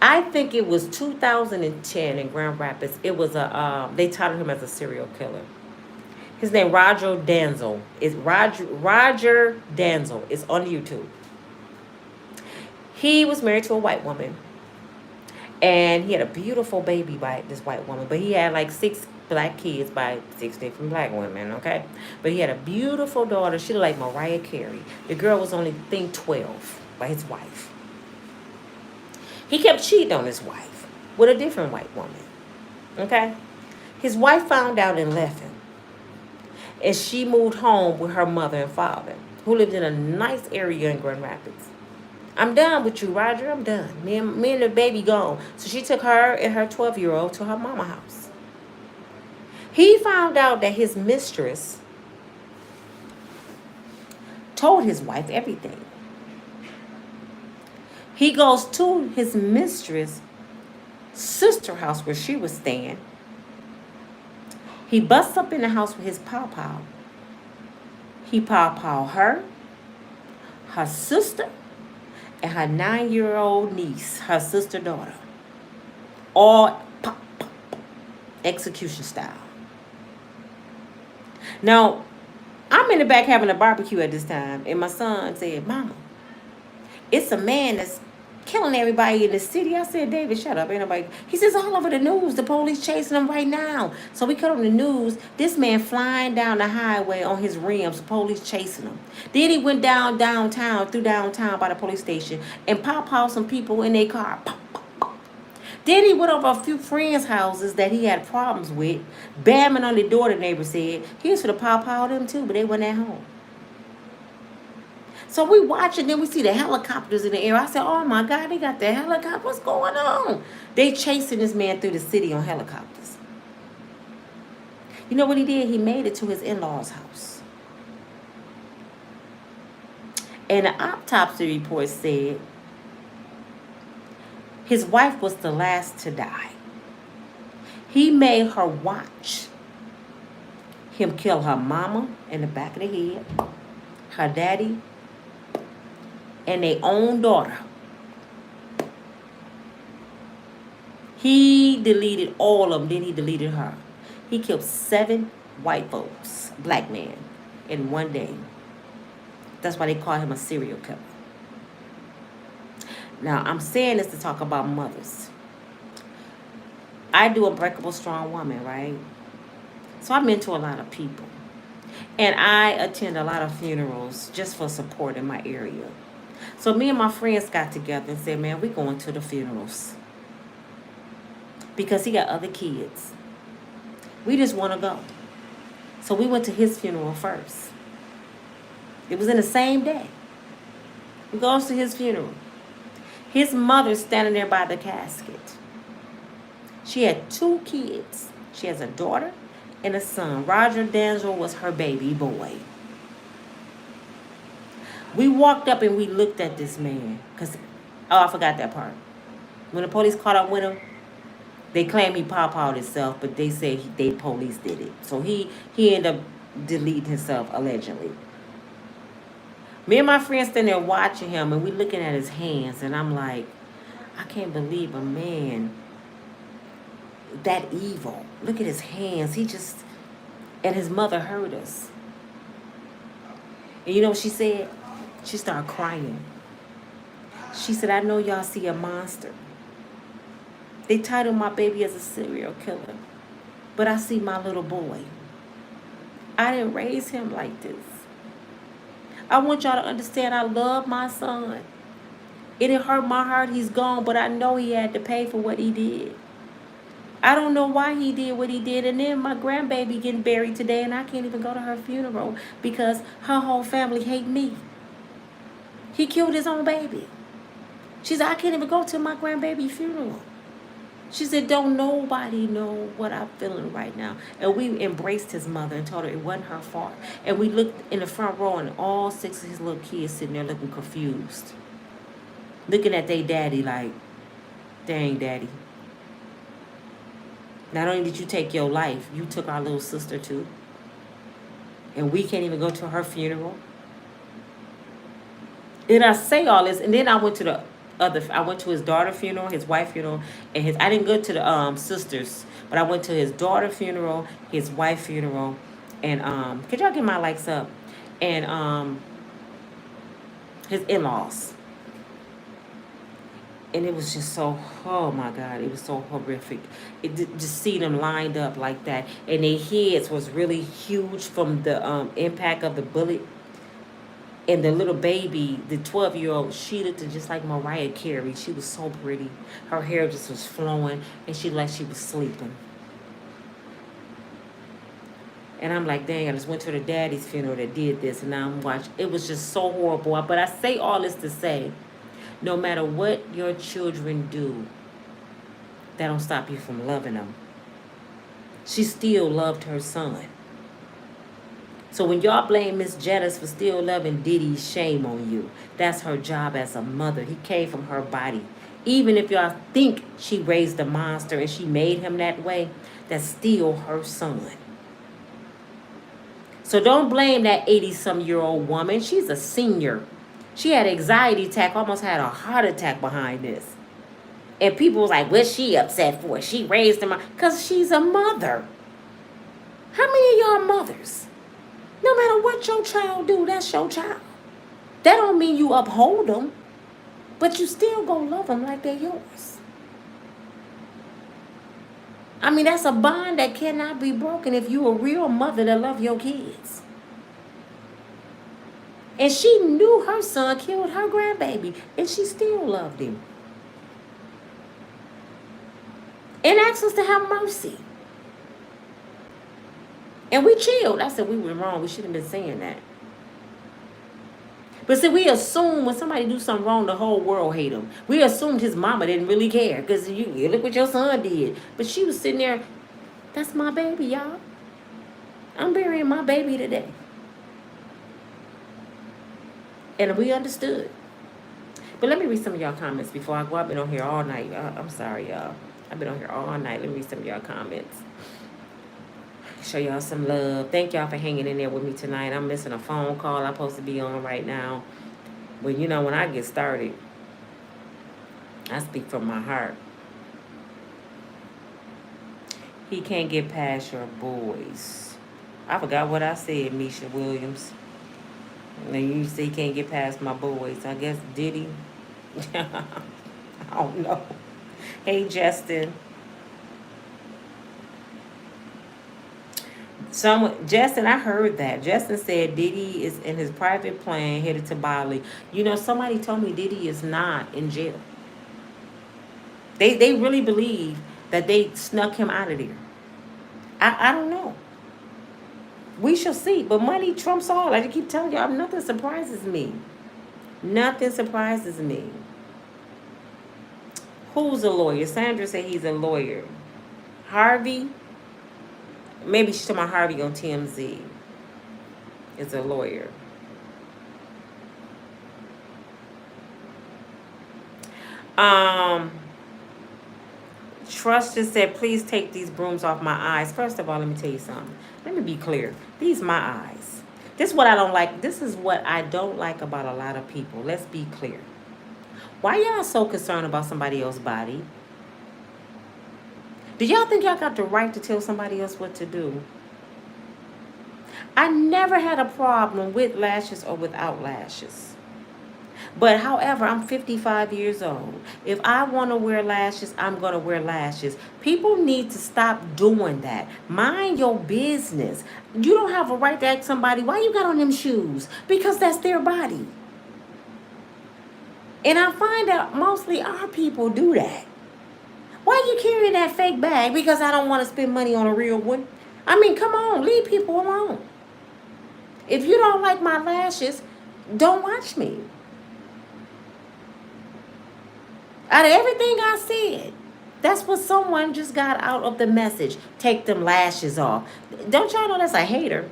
S1: I think it was 2010 in Grand Rapids. It was they titled him as a serial killer. His name Roger Danzel. Is Roger Danzel. It's on YouTube. He was married to a white woman. And he had a beautiful baby by this white woman. But he had like 6 black kids by 6 different black women, okay? But he had a beautiful daughter. She looked like Mariah Carey. The girl was only, I think, 12 by his wife. He kept cheating on his wife with a different white woman, okay? His wife found out and left him. And she moved home with her mother and father, who lived in a nice area in Grand Rapids. I'm done with you, Roger. I'm done. Me and the baby gone. So she took her and her 12-year-old to her mama house. He found out that his mistress told his wife everything. He goes to his mistress' sister house where she was staying. He busts up in the house with his pawpaw. He pawpaw her sister, and her 9-year-old niece, her sister daughter. All pop, execution style. Now, I'm in the back having a barbecue at this time, and my son said, Mama, it's a man that's killing everybody in the city. I said, David, shut up. Ain't nobody. He says, all over the news, the police chasing him right now. So we cut on the news, this man flying down the highway on his rims, the police chasing him. Then he went through downtown by the police station, and pop some people in their car. Pop. Then he went over a few friends' houses that he had problems with, bamming on the door, the neighbor said. He was for the pop them too, but they weren't at home. So we watch and then we see the helicopters in the air. I said, oh my God, they got the helicopter. What's going on? They chasing this man through the city on helicopters. You know what he did? He made it to his in-laws' house. And the autopsy report said his wife was the last to die. He made her watch him kill her mama in the back of the head, her daddy, and their own daughter. He deleted all of them, then he deleted her. He killed 7 white folks, black men, in one day. That's why they call him a serial killer. Now, I'm saying this to talk about mothers. I do Unbreakable Strong Woman, right? So I mentor a lot of people. And I attend a lot of funerals just for support in my area. So me and my friends got together and said, man, we going to the funerals. Because he got other kids. We just want to go. So we went to his funeral first. It was in the same day. We goes to his funeral. His mother's standing there by the casket. She had 2 kids. She has a daughter and a son. Roger Dangel was her baby boy. We walked up and we looked at this man. I forgot that part. When the police caught up with him, they claim he pawpawed himself, but they say they police did it. So he ended up deleting himself, allegedly. Me and my friends standing there watching him, and we looking at his hands, and I'm like, I can't believe a man that evil. Look at his hands. And his mother heard us. And you know what she said? She started crying. She said, I know y'all see a monster. They titled my baby as a serial killer. But I see my little boy. I didn't raise him like this. I want y'all to understand I love my son. It hurt my heart he's gone, but I know he had to pay for what he did. I don't know why he did what he did. And then my grandbaby getting buried today, and I can't even go to her funeral because her whole family hate me. He killed his own baby. She said, I can't even go to my grandbaby funeral. She said, don't nobody know what I'm feeling right now. And we embraced his mother and told her it wasn't her fault. And we looked in the front row, and all 6 of his little kids sitting there looking confused. Looking at their daddy like, dang, daddy. Not only did you take your life, you took our little sister too. And we can't even go to her funeral. And I say all this, and then I went to his daughter's funeral, his wife's funeral, and I didn't go to the sisters, but I went to his daughter's funeral, his wife's funeral, and could y'all get my likes up? And his in-laws. And it was just so, oh my God, it was so horrific. Just see them lined up like that. And their heads was really huge from the impact of the bullet. And the little baby, the 12-year-old, she looked just like Mariah Carey. She was so pretty. Her hair just was flowing, and she looked like she was sleeping. And I'm like, dang, I just went to the daddy's funeral that did this, and now I'm watching. It was just so horrible. But I say all this to say, no matter what your children do, that don't stop you from loving them. She still loved her son. So when y'all blame Miss Jettis for still loving Diddy, shame on you. That's her job as a mother. He came from her body. Even if y'all think she raised a monster and she made him that way, that's still her son. So don't blame that 80-some-year-old woman. She's a senior. She had an anxiety attack, almost had a heart attack behind this. And people was like, what's she upset for? She raised him. Because she's a mother. How many of y'all mothers? No matter what your child do, that's your child. That don't mean you uphold them, but you still gonna love them like they're yours. I mean, that's a bond that cannot be broken if you a real mother that love your kids. And she knew her son killed her grandbaby, and she still loved him. And asked us to have mercy. And we chilled. I said we were wrong. We shouldn't have been saying that. But see, we assume when somebody do something wrong, the whole world hate him. We assumed his mama didn't really care because you look what your son did. But she was sitting there, that's my baby, y'all. I'm burying my baby today. And we understood. But let me read some of y'all comments before I go. I've been on here all night. I'm sorry, y'all. I've been on here all night. Let me read some of y'all comments. Show y'all some love. Thank y'all for hanging in there with me tonight. I'm missing a phone call I'm supposed to be on right now. But you know, when I get started, I speak from my heart. He can't get past your boys. I forgot what I said, Misha Williams. And you say he can't get past my boys. I guess Diddy I don't know. Hey, Justin. Justin, I heard that. Justin said Diddy is in his private plane headed to Bali. You know, somebody told me Diddy is not in jail. They really believe that they snuck him out of there. I don't know. We shall see. But money trumps all. Like I keep telling y'all, nothing surprises me. Nothing surprises me. Who's a lawyer? Sandra said he's a lawyer. Harvey, maybe she's talking about Harvey on TMZ. Is a lawyer. Trust just said, please take these brooms off my eyes. First of all, let me tell you something. Let me be clear. These my eyes. This is what I don't like. This is what I don't like about a lot of people. Let's be clear. Why y'all so concerned about somebody else's body? Do y'all think y'all got the right to tell somebody else what to do? I never had a problem with lashes or without lashes. But however, I'm 55 years old. If I want to wear lashes, I'm going to wear lashes. People need to stop doing that. Mind your business. You don't have a right to ask somebody, why you got on them shoes? Because that's their body. And I find that mostly our people do that. Why are you carrying that fake bag? Because I don't want to spend money on a real one. I mean, come on, leave people alone. If you don't like my lashes, don't watch me. Out of everything I said, that's what someone just got out of the message. Take them lashes off. Don't y'all know that's a hater?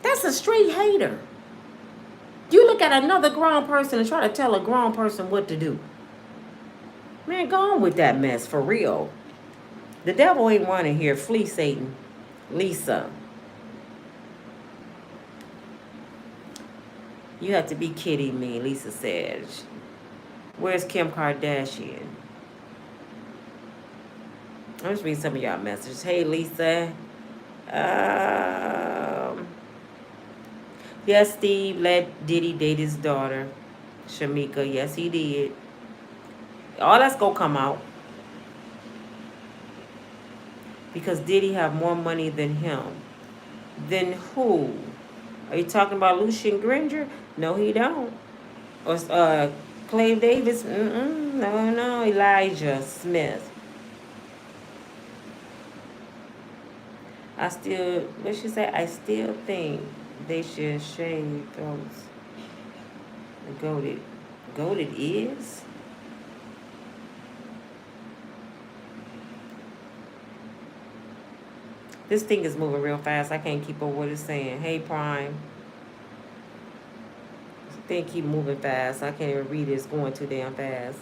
S1: That's a straight hater. You look at another grown person and try to tell a grown person what to do. Man, go on with that mess, for real. The devil ain't wanting here. Flee, Satan. Lisa. You have to be kidding me, Lisa said. Where's Kim Kardashian? I'm just reading some of y'all messages. Hey, Lisa. Yes, Steve let Diddy date his daughter, Shamika. Yes, he did. All that's going to come out. Because Diddy have more money than him. Then who? Are you talking about Lucian Granger? No, he don't. Or Clay Davis? No, Elijah Smith. What she say? I still think they should shave those. Goated is? This thing is moving real fast. I can't keep up with what it's saying. Hey, Prime. Thing keep moving fast. I can't even read it. It's going too damn fast.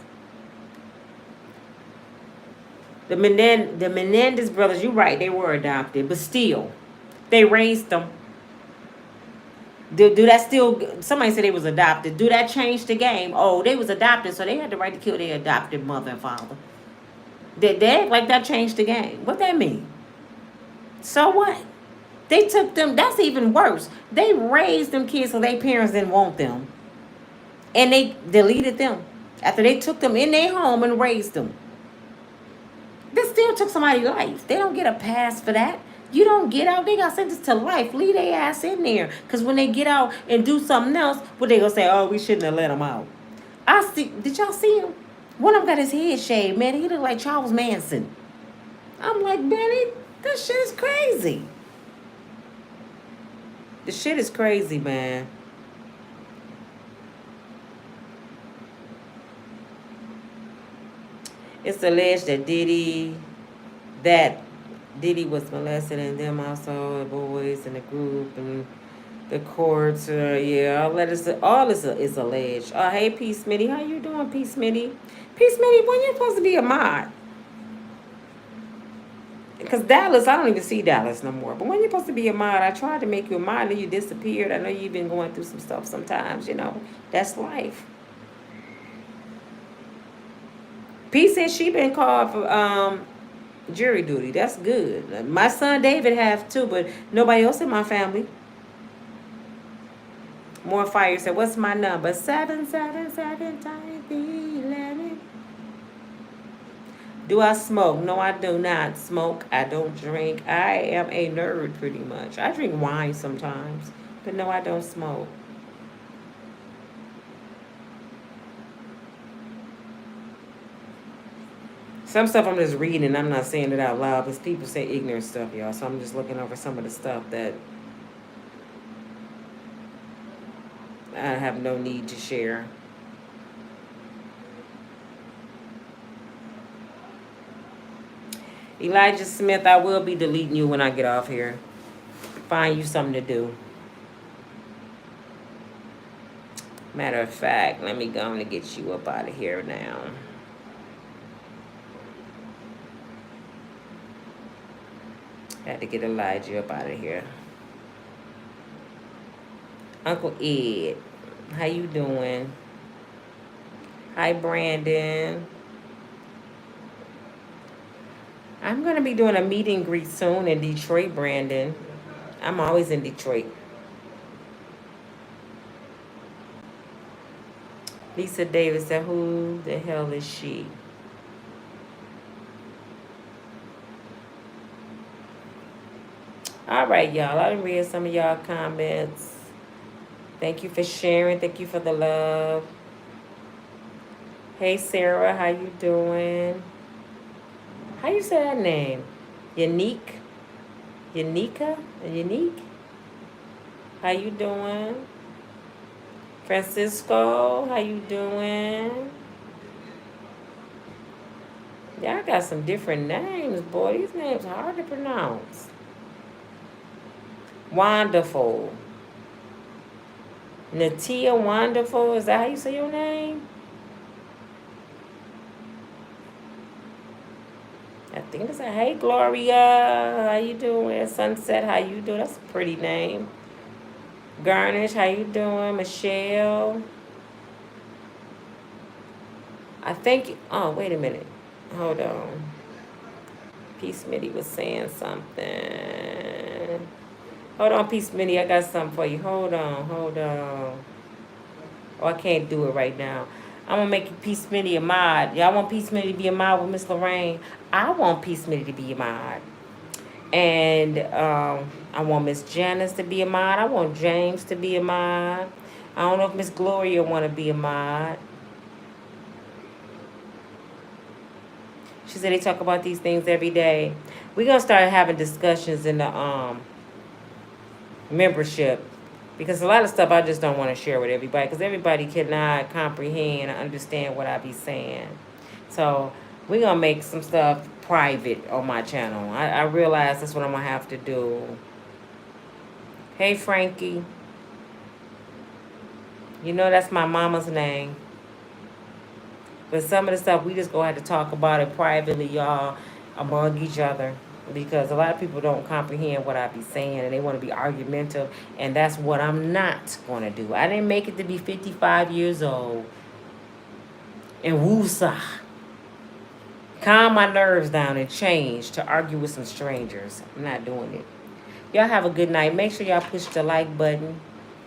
S1: The Menendez brothers, you're right, they were adopted, but still, they raised them. Do that still? Somebody said they was adopted. Do that change the game? Oh, they was adopted, so they had the right to kill their adopted mother and father. They act like that changed the game. What that mean? So what? They took them. That's even worse. They raised them kids so their parents didn't want them. And they deleted them after they took them in their home and raised them. They still took somebody's life. They don't get a pass for that. You don't get out. They got sentenced to life. Leave their ass in there. Because when they get out and do something else, what they going to say? Oh, we shouldn't have let them out. Did y'all see him? One of them got his head shaved, man. He looked like Charles Manson. I'm like, man, this shit is crazy. The shit is crazy, man. It's alleged that Diddy was molested and them also, the boys in the group and the courts. All this is alleged. Hey, P. Smitty, how you doing, P. Smitty? P. Smitty, when you supposed to be a mod? Because Dallas, I don't even see Dallas no more. But when you're supposed to be a mod, I tried to make you a mod and you disappeared. I know you've been going through some stuff sometimes, That's life. P said she been called for jury duty. That's good. My son David have too, but nobody else in my family. More Fire said, what's my number? 777 times 11. Do I smoke? No, I do not smoke. I don't drink. I am a nerd pretty much. I drink wine sometimes. But no, I don't smoke. Some stuff I'm just reading. I'm not saying it out loud because people say ignorant stuff, y'all. So I'm just looking over some of the stuff that I have no need to share. Elijah Smith, I will be deleting you when I get off here. Find you something to do. Matter of fact, let me go on and get you up out of here now. Had to get Elijah up out of here. Uncle Ed, how you doing? Hi, Brandon. I'm going to be doing a meet and greet soon in Detroit, Brandon. I'm always in Detroit. Lisa Davis said, who the hell is she? All right, y'all. I done read some of y'all comments. Thank you for sharing. Thank you for the love. Hey, Sarah. How you doing? How you say that name? Unique? Unica? Unique? How you doing? Francisco, how you doing? Y'all got some different names, boy. These names are hard to pronounce. Wonderful. Natia Wonderful, is that how you say your name? I think it's a hey Gloria, how you doing? Sunset, how you doing? That's a pretty name. Garnish, how you doing? Michelle. I think, oh, wait a minute. Hold on. P. Smitty was saying something. Hold on, P. Smitty, I got something for you. Hold on. Oh, I can't do it right now. I'm going to make P. Smitty a mod. Y'all want P. Smitty to be a mod with Miss Lorraine? I want P. Smitty to be a mod. And I want Miss Janice to be a mod. I want James to be a mod. I don't know if Miss Gloria want to be a mod. She said they talk about these things every day. We're going to start having discussions in the membership. Because a lot of stuff I just don't want to share with everybody. Because everybody cannot comprehend or understand what I be saying. So we're going to make some stuff private on my channel. I realize that's what I'm going to have to do. Hey, Frankie. You know that's my mama's name. But some of the stuff, we just going to have to talk about it privately, y'all, among each other. Because a lot of people don't comprehend what I be saying, and they want to be argumentative, and that's what I'm not going to do. I didn't make it to be 55 years old and woosah. Calm my nerves down and change to argue with some strangers. I'm not doing it. Y'all have a good night. Make sure y'all push the like button.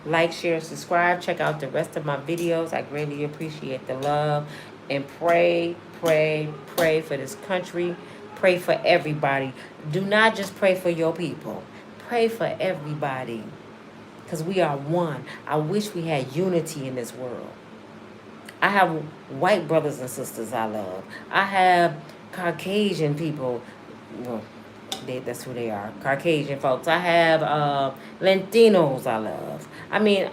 S1: Like, share, subscribe. Check out the rest of my videos. I greatly appreciate the love. And pray for this country. Pray for everybody. Do not just pray for your people. Pray for everybody. Because we are one. I wish we had unity in this world. I have white brothers and sisters I love. I have Caucasian people. Well, that's who they are. Caucasian folks. I have Latinos I love. I mean,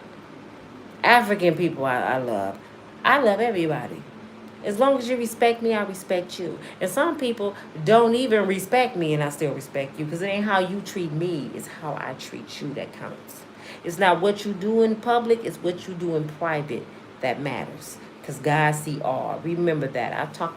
S1: African people I love. I love everybody. As long as you respect me, I respect you. And some people don't even respect me, and I still respect you. Because it ain't how you treat me. It's how I treat you that counts. It's not what you do in public. It's what you do in private that matters. Because God see all. Remember that. I've talked to